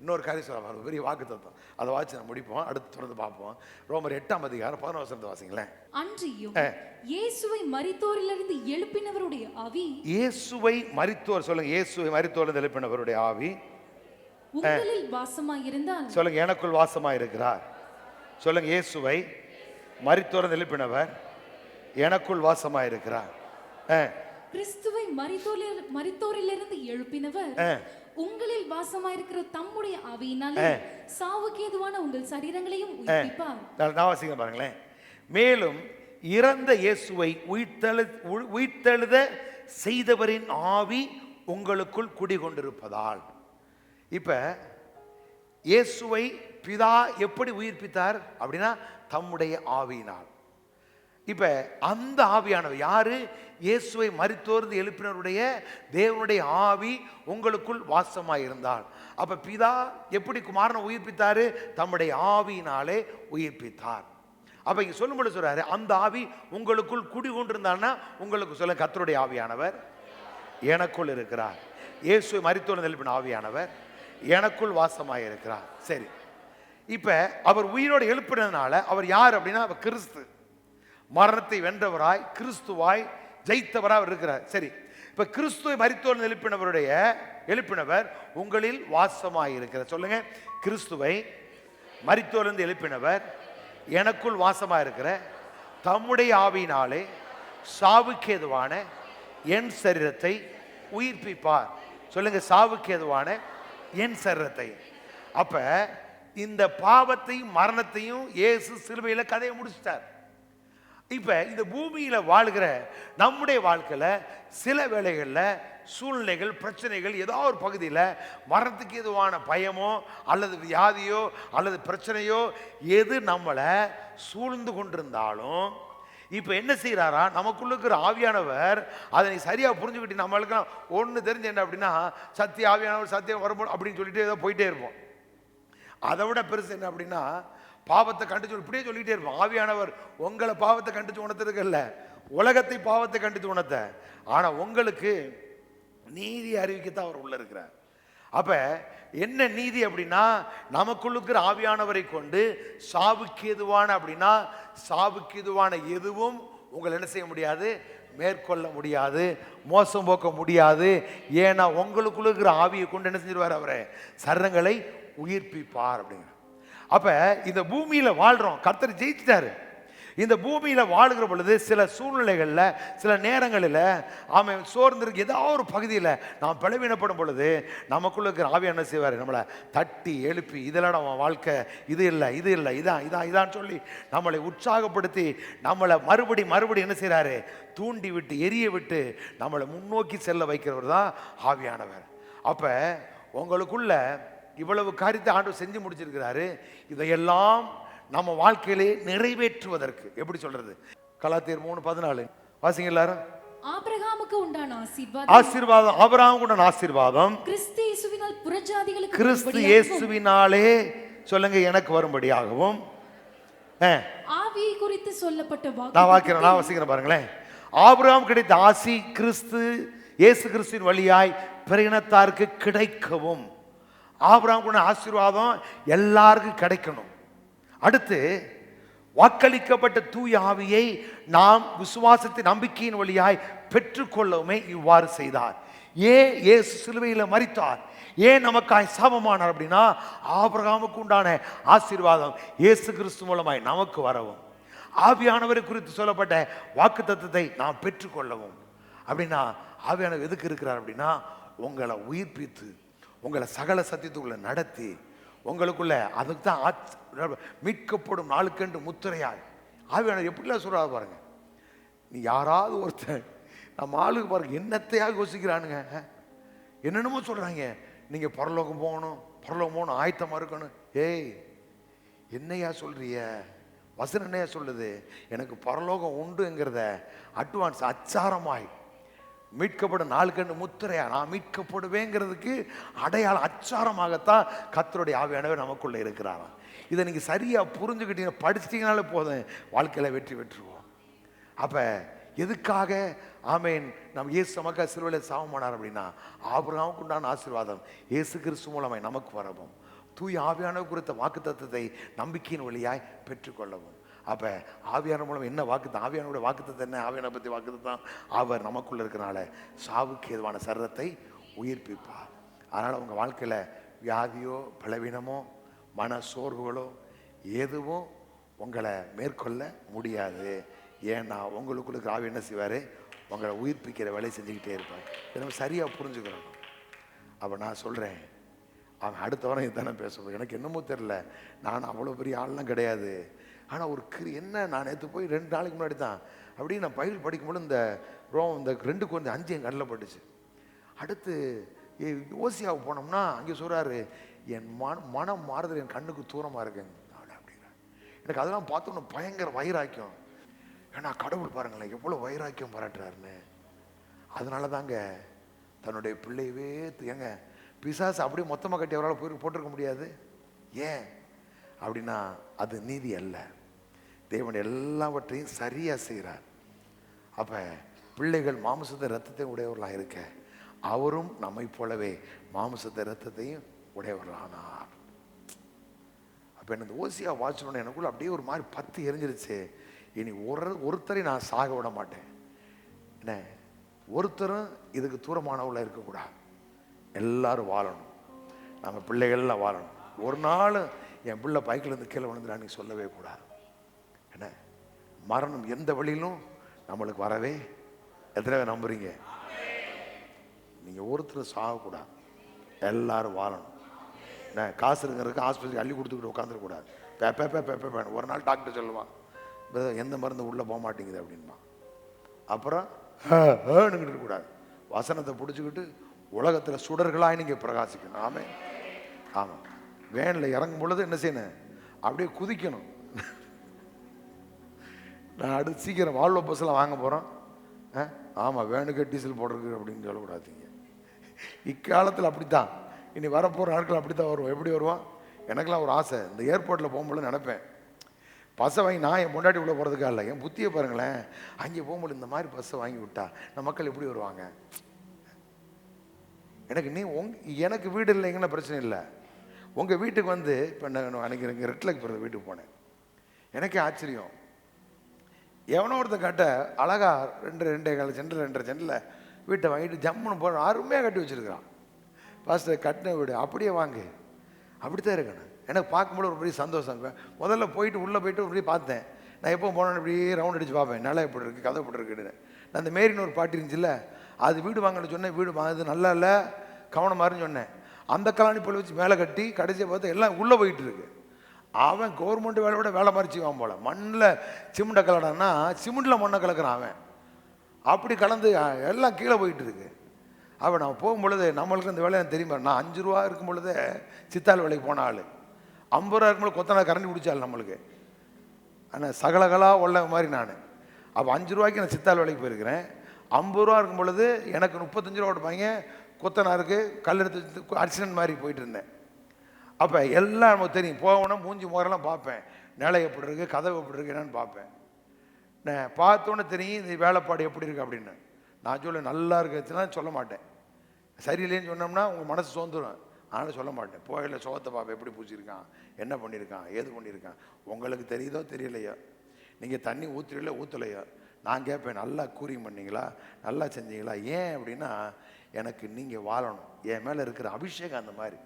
இன்னொரு காரியம் சொல்ல பெரிய வாக்கு தத்துவம், அதை வாசி நம்ம முடிப்போம். அடுத்து தொடர்ந்து பார்ப்போம். ரோமர் 8:11 வாசிங்களேன். அன்றியும் இயேசுவை மரித்தோரிலிருந்து எழுப்பினவருடைய ஆவி, இயேசுவை மரித்தோர் சொல்லுங்க, இயேசுவை மரித்தோரிலிருந்து எழுப்பினவருடைய ஆவி உங்களில் வாசமாயிருந்தால் சொல்லுங்க, எனக்குள் வாசமாயிருக்கிறார். சொல்லுங்க, இயேசுவை மரித்தோரிலிருந்து எழுப்பினவர் எனக்குள் வாசமாயிருக்கிறார். கிறிஸ்துவை மரித்தோரிலிருந்து எழுப்பினவர் உங்களில் வாசமாயிருக்கிற தம்முடைய ஆவியினாலே சாவுக்கு ஏதுவான உங்கள் சரீரங்களையும் உயிர்ப்பிப்பார். நான் வாசிங்க பாருங்களேன். மேலும் இறந்த இயேசுவை உயிர்த்தெழுத செய்தவரின் ஆவி உங்களுக்குள் குடிகொண்டிருப்பதால். இப்ப இயேசுவை பிதா எப்படி உயிர்ப்பித்தார் அப்படின்னா தம்முடைய ஆவியினால். இப்ப அந்த ஆவியானவர் யாரு? இயேசுவை மரித்தோர்ந்து எழுப்பினருடைய தேவனுடைய ஆவி உங்களுக்குள் வாசமாயிருந்தால். அப்ப பிதா எப்படி குமாரனை உயிர்ப்பித்தாரு? தம்முடைய ஆவியினாலே உயிர்ப்பித்தார். அப்ப இங்க சொல்லும்போது சொல்றாரு அந்த ஆவி உங்களுக்குள் குடி கொண்டிருந்தான்னா உங்களுக்கு சொல்ல கர்த்தருடைய ஆவியானவர் எனக்குள் இருக்கிறார். இயேசுவை மரித்தோர்ந்து எழுப்பின ஆவியானவர் எனக்குள் வாசமாயிருக்கிறார். சரி, இப்ப அவர் உயிரோடு எழுப்பினதுனால அவர் யார் அப்படின்னா அவர் கிறிஸ்து, மரணத்தை வென்றவராய் கிறிஸ்துவாய் ஜெயித்தவராய் இருக்கிறார். சரி, இப்ப கிறிஸ்துவை மரித்தோர்ந்து எழுப்பினவர் உங்களில் வாசமாயிருக்கிறார். சொல்லுங்க, கிறிஸ்துவை மரித்தோர்ந்து எழுப்பினவர் எனக்குள் வாசமாயிருக்கிற தம்முடைய ஆவியினாலே சாவுக்கேதுவான என் சரீரத்தை உயிர்ப்பிப்பார். சொல்லுங்க, சாவுக்கேதுவான என் சரீரத்தை. அப்ப இந்த பாவத்தையும் மரணத்தையும் இயேசு சிலுவையில கதையை முடிச்சிட்டார். இப்ப இந்த பூமியில வாழ்கிற நம்முடைய வாழ்க்கையில சில வேளைகள்ல சூழ்நிலைகள், பிரச்சனைகள், ஏதோ ஒரு பகுதியில் மரணத்துக்கு எதுவான பயமோ அல்லது வியாதியோ அல்லது பிரச்சனையோ எது நம்மளை சூழ்ந்து கொண்டிருந்தாலும் இப்போ என்ன செய்யறாரா, நமக்குள்ள இருக்கிற ஆவியானவர் அதை நீ சரியா புரிஞ்சுக்கிட்டு, நம்மளுக்கு ஒன்று தெரிஞ்சு என்ன அப்படின்னா, சத்திய ஆவியானவர் சத்தியம் வரும்போது அப்படின்னு சொல்லிட்டு ஏதோ போயிட்டே இருப்போம். அதை விட பெருசு என்ன அப்படின்னா, பாவத்தை கண்டிச்சு இப்படியே சொல்லிட்டே இருப்போம். ஆவியானவர் உங்களை பாவத்தை கண்டிச்சு உணர்த்ததுக்கு இல்லை, உலகத்தை பாவத்தை கண்டித்து உணர்த்த. ஆனா உங்களுக்கு நீதி அறிவிக்கத்தான் அவர் உள்ள இருக்கிறார். அப்ப என்ன நீதி அப்படின்னா, நமக்குள்ளுக்கிற ஆவியானவரை கொண்டு சாவுக்கு எதுவான அப்படின்னா, சாவுக்கு எதுவான எதுவும் உங்களை என்ன செய்ய முடியாது, மேற்கொள்ள முடியாது, மோசம் போக்க முடியாது. ஏன்னா உங்களுக்குள்ள இருக்கிற ஆவியை கொண்டு என்ன செஞ்சிருவார், அவரை சரங்களை உயிர்ப்பிப்பார் அப்படிங்கிற. அப்ப இந்த பூமியில வாழ்றோம், கர்த்தர் ஜெயிச்சிட்டாரு. இந்த பூமியில வாழுகிற பொழுது சில சூழ்நிலைகளில், சில நேரங்களில் அவன் சோர்ந்திருக்கு, ஏதாவது ஒரு பகுதியில் நாம் பலவீனப்படும் பொழுது நமக்குள்ள இருக்கிற ஆவியான என்ன செய்வார், நம்மளை தட்டி எழுப்பி, இதெல்லாம் நம்ம வாழ்க்கை, இது இல்லை இது இல்லை, இதான் இதான் இதான்னு சொல்லி நம்மளை உற்சாகப்படுத்தி நம்மளை மறுபடி என்ன செய்கிறாரு, தூண்டி விட்டு எரிய விட்டு நம்மளை முன்னோக்கி செல்ல வைக்கிறவர் தான் ஆவியானவர். அப்போ உங்களுக்குள்ள இவ்வளவு காரியத்தை ஆண்டவர் செஞ்சு முடிச்சிருக்கிறாரு. இதையெல்லாம் நம்ம வாழ்க்கையிலே நிறைவேற்றுவதற்கு எப்படி சொல்றது, கலாத்தியர் 3:14 வாசிங்க எல்லாரும். ஆபிரகாமுக்கு உண்டான ஆசீர்வாதம், ஆபிரகாமுக்கு உண்டான ஆசீர்வாதம் கிறிஸ்து இயேசுவினால் புறஜாதிகளுக்கு, கிறிஸ்து இயேசுவினாலே சொல்லுங்க எனக்கு வரும்படியாகவும், ஆவியை குறித்து சொல்லப்பட்ட நான் வாசிக்கிறேன் பாருங்களேன். ஆபிரகாம் கிடைத்த ஆசி கிறிஸ்து இயேசு கிறிஸ்துவின் வழியாய் பிறகினத்தாருக்கு கிடைக்கவும். ஆபிரகாமுக்கு ஆசீர்வாதம் எல்லாருக்கும் கிடைக்கணும். அடுத்து வாக்களிக்கப்பட்ட தூய ஆவியை நாம் விசுவாசத்தின் நம்பிக்கையின் வழியாய் பெற்றுக்கொள்ளவுமே இவ்வாறு செய்தார். ஏன் இயேசு சிலுவையில் மரித்தார், ஏன் நமக்காய் சாபமானார் அப்படின்னா, ஆபிரகாமுக்கு உண்டான ஆசீர்வாதம் இயேசு கிறிஸ்து மூலமாய் நமக்கு வரவும், ஆவியானவரை குறித்து சொல்லப்பட்ட வாக்குத்தத்தத்தை நாம் பெற்றுக்கொள்ளவும். அப்படின்னா ஆவியானவர் எதுக்கு இருக்கிறார் அப்படின்னா, உங்களை உயிர்ப்பித்து உங்களை சகல சத்தியத்துக்குள்ள நடத்தி உங்களுக்குள்ள, அதுக்கு தான் மீட்கப்படும் நாளுக்கென்று முத்திரையாய் ஆவியானவர் எப்படிலாம் சொல்றாரு பாருங்க. நீ யாராவது ஒருத்தன் நம்ம ஆளுக்கு பாருங்க என்னத்தையாக யோசிக்கிறானுங்க, என்னென்னமோ சொல்றாங்க, நீங்க பரலோகம் போகணும் ஆயத்தமா இருக்கணும். ஏய் என்னையா சொல்றிய, வசனம் என்னையா சொல்லுது, எனக்கு பரலோகம் உண்டுங்கிறத அட்வான்ஸ் அச்சாரமாய் மீட்கப்படும் நாளுக்கென்று முத்திரையா நான் மீட்கப்படுவேங்கிறதுக்கு அடையாளம் அச்சாரமாகத்தான் கர்த்தருடைய ஆவியானவர் நமக்குள்ள இருக்கிறாராம். இதை நீங்க சரியா புரிஞ்சுக்கிட்டீங்க, படிச்சிட்டீங்கனாலே போதும், வாழ்க்கையில வெற்றி பெற்றுவோம். அப்ப எதுக்காக ஆமேன் நம்ம இயேசு நமக்கு சிலுவையில் சாபமானார் அப்படின்னா, ஆபிரகாமுக்கு உண்டான ஆசீர்வாதம் இயேசு கிறிஸ்து மூலமாய் நமக்கு வரவும், தூய ஆவியானவர் குறித்த வாக்குத்தத்தத்தை நம்பிக்கையின் வழியாய் பெற்றுக்கொள்ளவும். அப்ப ஆவியான மூலம் என்ன வாக்குத்தான், ஆவியானோட வாக்குத்தத்தை என்ன, ஆவியான பற்றி வாக்குத்தான் அவர் நமக்குள்ள இருக்கிறனால சாவுக்கு ஏதுவான சரீரத்தை உயிர்ப்பிப்பார். அதனால உங்க வாழ்க்கையில வியாதியோ பலவீனமோ மன சோர்வுகளோ எதுவும் உங்களை மேற்கொள்ள முடியாது. ஏன்னா உங்களுக்குள்ள ஆவி என்ன செய்வாரு, உங்களை உயிர்ப்பிக்கிற வேலையை செஞ்சுக்கிட்டே இருப்பார். இதை நம்ம சரியா புரிஞ்சுக்கிறோம். அப்ப நான் சொல்றேன், அவன் அடுத்த வாரம் இதுதானே பேசுவோம், எனக்கு என்னமோ தெரியல, நான் அவ்வளோ பெரிய ஆள்லாம் கிடையாது. ஆனால் ஒரு என்ன, நான் நேற்று போய் 2 நாளைக்கு முன்னாடி தான் அப்படியே நான் பைபிள் படிக்கும்போது இந்த 2 கொஞ்சம் 5 என் கண்ணில் பட்டுச்சு. அடுத்து யோசியாவுக்கு போனோம்னா அங்கே சொல்கிறாரு, என் மனம் மாறுதல் என் கண்ணுக்கு தூரமாக இருக்குங்க அப்படிங்கிற. எனக்கு அதெல்லாம் பார்த்தோன்னா பயங்கர வைராக்கியம். ஏன்னா கடவுள் பாருங்களேன் எவ்வளோ வைராக்கியம் பாராட்டுறாருன்னு. அதனால தாங்க தன்னுடைய பிள்ளையவே ஏங்க பிசாசு அப்படியே மொத்தமாக கட்டி அவரால் போட்டிருக்க முடியாது. ஏன் அப்படின்னா அது நீதி அல்ல, தேவன் எல்லாவற்றையும் சரியா செய்கிறார். அப்ப பிள்ளைகள் மாம்சத்தை ரத்தத்தை உடையவர்களாக இருக்க, அவரும் நம்மை போலவே மாம்சத்தை ரத்தத்தையும் உடையவர்களானார். அப்ப இந்த ஓசியா வாட்சணும்னு எனக்குள்ள அப்படியே ஒரு மாதிரி பத்து எரிஞ்சிருச்சு. இனி ஒருத்தரை நான் சாக விட மாட்டேன். என்ன, ஒருத்தரும் இதுக்கு தூரமானவங்கள இருக்கக்கூடாது, எல்லாரும் வாழணும், நம்ம பிள்ளைகள்லாம் வாழணும். ஒரு நாள் என் பிள்ளை பைக்கில் இருந்து கீழே விழுந்துடான்னு சொல்லவே கூடாது. என்ன, மரணம் எந்த வழியிலும் நம்மளுக்கு வரவே எத்தனை நம்புறீங்க? நீங்க ஒருத்தர் சாகக்கூடாது, எல்லாரும் வாழணும். என்ன, காசு இருக்கிறதுக்கு ஆஸ்பத்திரிக்கு அள்ளி கொடுத்துக்கிட்டு உட்காந்துருக்கூடாது. ஒரு நாள் டாக்டர் சொல்லுவான், எந்த மருந்து உள்ளே போக மாட்டேங்குது அப்படின்பா. அப்புறம் இருக்கக்கூடாது, வசனத்தை பிடிச்சிக்கிட்டு உலகத்தில் சுடர்களாய் நீங்கள் பிரகாசிக்கணும். ஆமாம் ஆமாம். வேனில் இறங்கும் பொழுது என்ன செய்யணும், அப்படியே குதிக்கணும். நான் அடுத்து சீக்கிரம் வால்வோ பஸ்ஸெல்லாம் வாங்க போகிறோம். ஆமாம், வேணுக்கே டீசல் போடுறது அப்படின்னு சொல்லக்கூடாதீங்க. இக்காலத்தில் அப்படித்தான், இனி வரப்போகிற நாட்கள் அப்படி தான் வருவோம். எப்படி வருவான்? எனக்கெல்லாம் ஒரு ஆசை, இந்த ஏர்போர்ட்டில் போகும்போது நினைப்பேன், பஸ்ஸை வாங்கி நான் என் முன்னாடி உள்ள போகிறதுக்காக இல்லை, என் புத்தியை பாருங்களேன், அங்கே போகும்போது இந்த மாதிரி பஸ்ஸை வாங்கி விட்டா நம்ம மக்கள் எப்படி வருவாங்க? எனக்கு எனக்கு வீடு இல்லைங்கன்னா பிரச்சனை இல்லை. உங்கள் வீட்டுக்கு வந்து இப்போ நான் அன்றைக்கி இங்கே ரெட்லக்கு போகிறது வீட்டுக்கு போனேன். எனக்கே ஆச்சரியம், எவனோ ஒருத்த கட்ட அழகா 2.5 சென்டில் 2.5 சென்டில் வீட்டை வாங்கிட்டு ஜம்முன்னு போகிற அருமையாக கட்டி வச்சுருக்கான். ஃபஸ்ட்டு கட்டின வீடு அப்படியே வாங்கு, அப்படி தான் இருக்கணும். எனக்கு பார்க்கும்போது ஒரு பெரிய சந்தோஷம். முதல்ல போயிட்டு உள்ளே போயிட்டு ஒரு பார்த்தேன். நான் எப்போ போனேன்னு இப்படி ரவுண்ட் அடித்து பார்ப்பேன், நல்லா எப்படி இருக்குது, கதை எப்படி இருக்குன்னு. நான் அந்த மேரின்னு ஒரு பாட்டி இருந்துச்சுல்ல, அது வீடு வாங்கன்னு சொன்னேன். வீடு வாங்குது நல்லா இல்லை, கவனமாருன்னு சொன்னேன். அந்த கலாணி பொருள் வச்சு மேலே கட்டி கடைசியை பார்த்து எல்லாம் உள்ளே போயிட்டு இருக்கு. அவன் கவர்மெண்ட் வேலை விட வேலை மாதிரி செய்வான் போல. மண்ணில் சிமெண்ட்டை கலடான்னா சிமெண்ட்டில் மண்ணை கலக்கிறான் அவன். அப்படி கலந்து எல்லாம் கீழே போயிட்டு இருக்கு. அவன் நான் போகும்பொழுது நம்மளுக்கு அந்த வேலை தெரியுமா, நான் 5 ரூபா இருக்கும் பொழுது சித்தாள் வேலைக்கு போன ஆள், 50 ரூபா இருக்கும்போது கொத்தனா கரண்டி பிடிச்சாள் நம்மளுக்கு. ஆனால் சகலகலா உள்ள மாதிரி நான். அப்போ 5 ரூபாய்க்கு நான் சித்தாள் வேலைக்கு போயிருக்கிறேன். 50 ரூபா இருக்கும் பொழுது எனக்கு 35 ரூபா கொடுப்பாங்க கொத்தனாருக்கு, கல் எடுத்து அரிசினன் மாதிரி போயிட்டு இருந்தேன். அப்போ எல்லாம் நமக்கு தெரியும். போகணும்னா மூஞ்சி முகரெல்லாம் பார்ப்பேன், நிலை எப்படி இருக்குது, கதவு எப்படி இருக்குது என்னன்னு பார்ப்பேன். நான் பார்த்தோன்னே தெரியும் இந்த வேலைப்பாடு எப்படி இருக்குது அப்படின்னு. நான் சொல்ல நல்லா இருக்குதுன்னா சொல்ல மாட்டேன், சரியில்லைன்னு சொன்னோம்னா உங்கள் மனசு சோர்ந்துடும். அதனால் சொல்ல மாட்டேன். போயில சோகத்தை பார்ப்பேன், எப்படி பூச்சிருக்கான், என்ன பண்ணியிருக்கான், ஏது பண்ணியிருக்கான். உங்களுக்கு தெரியுதோ தெரியலையோ, நீங்கள் தண்ணி ஊற்றுலையோ ஊற்றலையோ, நான் கேட்பேன் நல்லா கூரிங் பண்ணிங்களா, நல்லா செஞ்சீங்களா. ஏன் அப்படின்னா எனக்கு நீங்கள் வாழணும், என் மேலே இருக்கிற அபிஷேகம் அந்த மாதிரி.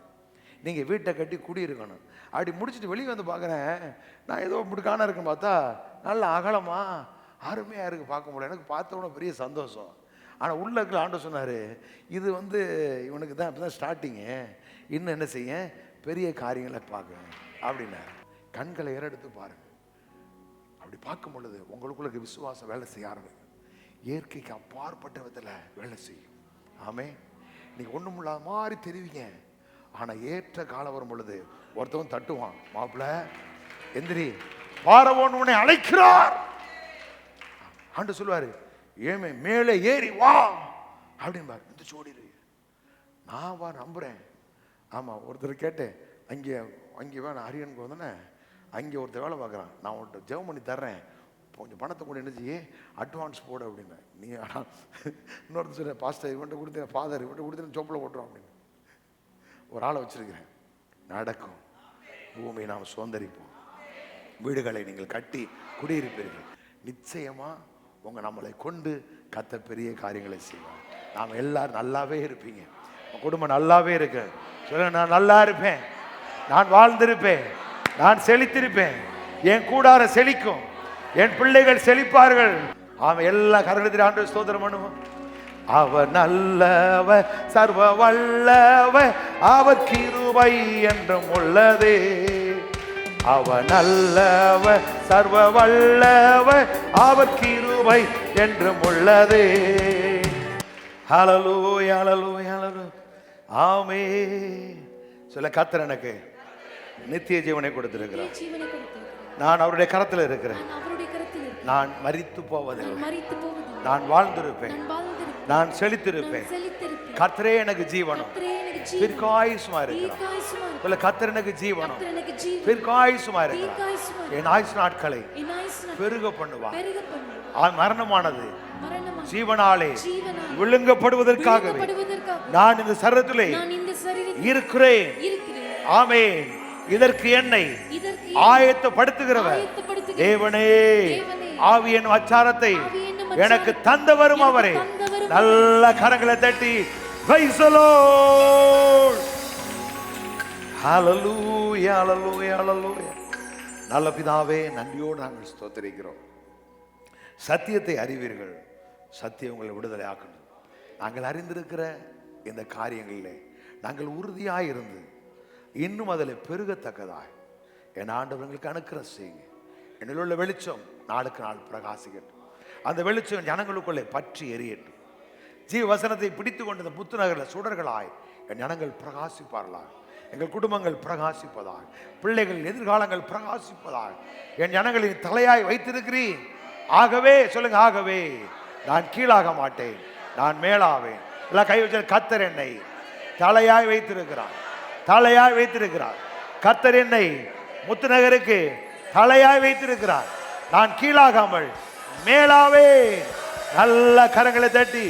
நீங்கள் வீட்டை கட்டி குடியிருக்கணும். அப்படி முடிச்சுட்டு வெளியே வந்து பார்க்குறேன், நான் ஏதோ இப்படிக்கான இருக்குன்னு பார்த்தா நல்லா அகலமா அருமையாக இருக்குது பார்க்க முடியல. எனக்கு பார்த்தோன்னே பெரிய சந்தோஷம். ஆனால் உள்ள இருக்கிற ஆண்டவர் சொன்னார், இது வந்து இவனுக்கு தான் இப்போ தான் ஸ்டார்டிங்கு, இன்னும் என்ன செய்ய பெரிய காரியங்களை பார்க்க அப்படின்னாரு. கண்களை ஏறெடுத்து பாருங்கள். அப்படி பார்க்கும் பொழுது உங்களுக்குள்ள விசுவாசம் வேலை செய்ய ஆரம்பிக்கும். இயற்கைக்கு அப்பாற்பட்ட விதத்தில் வேலை செய்யும். ஆமே, நீங்கள் ஒன்றும் இல்லாத மாதிரி தெரிவிங்க. ஆனால் ஏற்ற காலம் வரும் பொழுது ஒருத்தவன் தட்டுவான், மாப்பிள்ள எந்திரி, பார்வோன் உன்னை அழைக்கிறார். ஆண்டு சொல்லுவாரு, ஏமே மேலே ஏறி வா அப்படின்பாரு. இந்த சோடிடு நான் வா நம்புறேன். ஆமாம், ஒருத்தர் கேட்டேன், அங்கே வேணாம் ஹரியனுக்கு வந்தோன்னே, அங்கே ஒருத்தர் வேலை பார்க்குறான், நான் உன்கிட்ட ஜெபம் பண்ணி தர்றேன், கொஞ்சம் பணத்தை கூட என்ன செய்ய அட்வான்ஸ் போடு அப்படின்னு. நீ ஆனால் இன்னொருத்தர் சொல்ல, பாஸ்டர் இவன்ட்ட கொடுத்தேன், ஃபாதர் இவன்ட்ட கொடுத்தேன், சோப்பில் போட்டுருவோம் அப்படின்னு. ஒரு ஆளை வச்சிருக்கிறேன். நடக்கும், பூமியை நாம் சுதந்திரிப்போம், வீடுகளை நீங்கள் கட்டி குடியிருப்பீர்கள். நிச்சயமா நம்மளை கொண்டு கர்த்தர் பெரிய காரியங்களை செய்வார். நாம் எல்லாரும் நல்லாவே இருப்பீங்க, உங்கள் குடும்பம் நல்லாவே இருக்கு. சொல்லுங்க, நான் நல்லா இருப்பேன், நான் வாழ்ந்திருப்பேன், நான் செழித்திருப்பேன், என் கூடார செழிக்கும், என் பிள்ளைகள் செழிப்பார்கள். அவன் எல்லா கரகத்தில் ஆண்டு ஸ்தோத்திரம் பண்ணுவோம். அவர் நல்லவர், சர்வ வல்லவர், அவர் கிருபை என்றும் உள்ளதே. அவர் நல்லவர், சர்வ வல்லவர், அவர் கிருபை என்றும் உள்ளதே. ஹல்லேலூயா, ஹல்லேலூயா, ஹல்லேலூயா. ஆமென். சொல்ல, கர்த்தர் எனக்கு நித்திய ஜீவனை கொடுத்திருக்கிறார். நான் அவருடைய கரத்தில் இருக்கிறேன். நான் மரித்து போவதில்லை, நான் வாழ்ந்திருப்பேன், நான் செழித்திருப்பேன். கர்த்தரே எனக்கு ஜீவனம், தீர்க்காயுசுமா இருக்கிறார். கர்த்தர் எனக்கு ஜீவனம், தீர்க்காயுசுமா இருக்கிறார். என் ஆயுசு நாட்களை பெருக பண்ணுவார். மரணமானது ஜீவனாலே விழுங்கப்படுவதற்காகவே நான் இந்த சரீரத்திலே இருக்கிறேன். ஆமென். இதற்கு என்னை ஆயத்தப்படுத்துகிறவர் தேவனே, ஆவியின் அச்சாரத்தை எனக்கு தந்தவரும் அவரே. நல்ல கரங்களை தட்டி praise the Lord. hallelujah, hallelujah, hallelujah. நல்ல பிதாவே, நன்றியோடு நாங்கள் ஸ்தோத்திரிக்கிறோம். சத்தியத்தை அறிவீர்கள், சத்தியம் உங்களை விடுதலை ஆக்கணும். நாங்கள் அறிந்திருக்கிற இந்த காரியங்களிலே நாங்கள் உறுதியாக இருந்து இன்னும் அதில் பெருகத்தக்கதாய் என் ஆண்டவர்களுக்கு அனுக்கிரகம் செய்யுங்க. என்னில் உள்ள வெளிச்சம் நாளுக்கு நாள் பிரகாசிக்கட்டும். அந்த வெளிச்சம் ஜனங்களுக்குள்ளே பற்றி எரியட்டும். ஜீவ வசனத்தை பிடித்து கொண்டு இந்த புத்துநகரில் சுடர்களாய் என் ஜனங்கள் பிரகாசிப்பார்களாக, எங்கள் குடும்பங்கள் பிரகாசிப்பதாக, பிள்ளைகள் எதிர்காலங்கள் பிரகாசிப்பதாக, என் ஜனங்களின் தலையாய் வைத்திருக்கிறீர் ஆகவே சொல்லுங்க, ஆகவே நான் கீழாக மாட்டேன், நான் மேலாவேன். எல்லாம் கை வச்ச கர்த்தர் என்னை தலையாய் வைத்திருக்கிறார், தலையாய் வைத்திருக்கிறார். கர்த்தர் என்னை முத்துநகருக்கு தலையாய் வைத்திருக்கிறார். நான் கீழாகாமல் மேலாவே. நல்ல கரங்களை தட்டி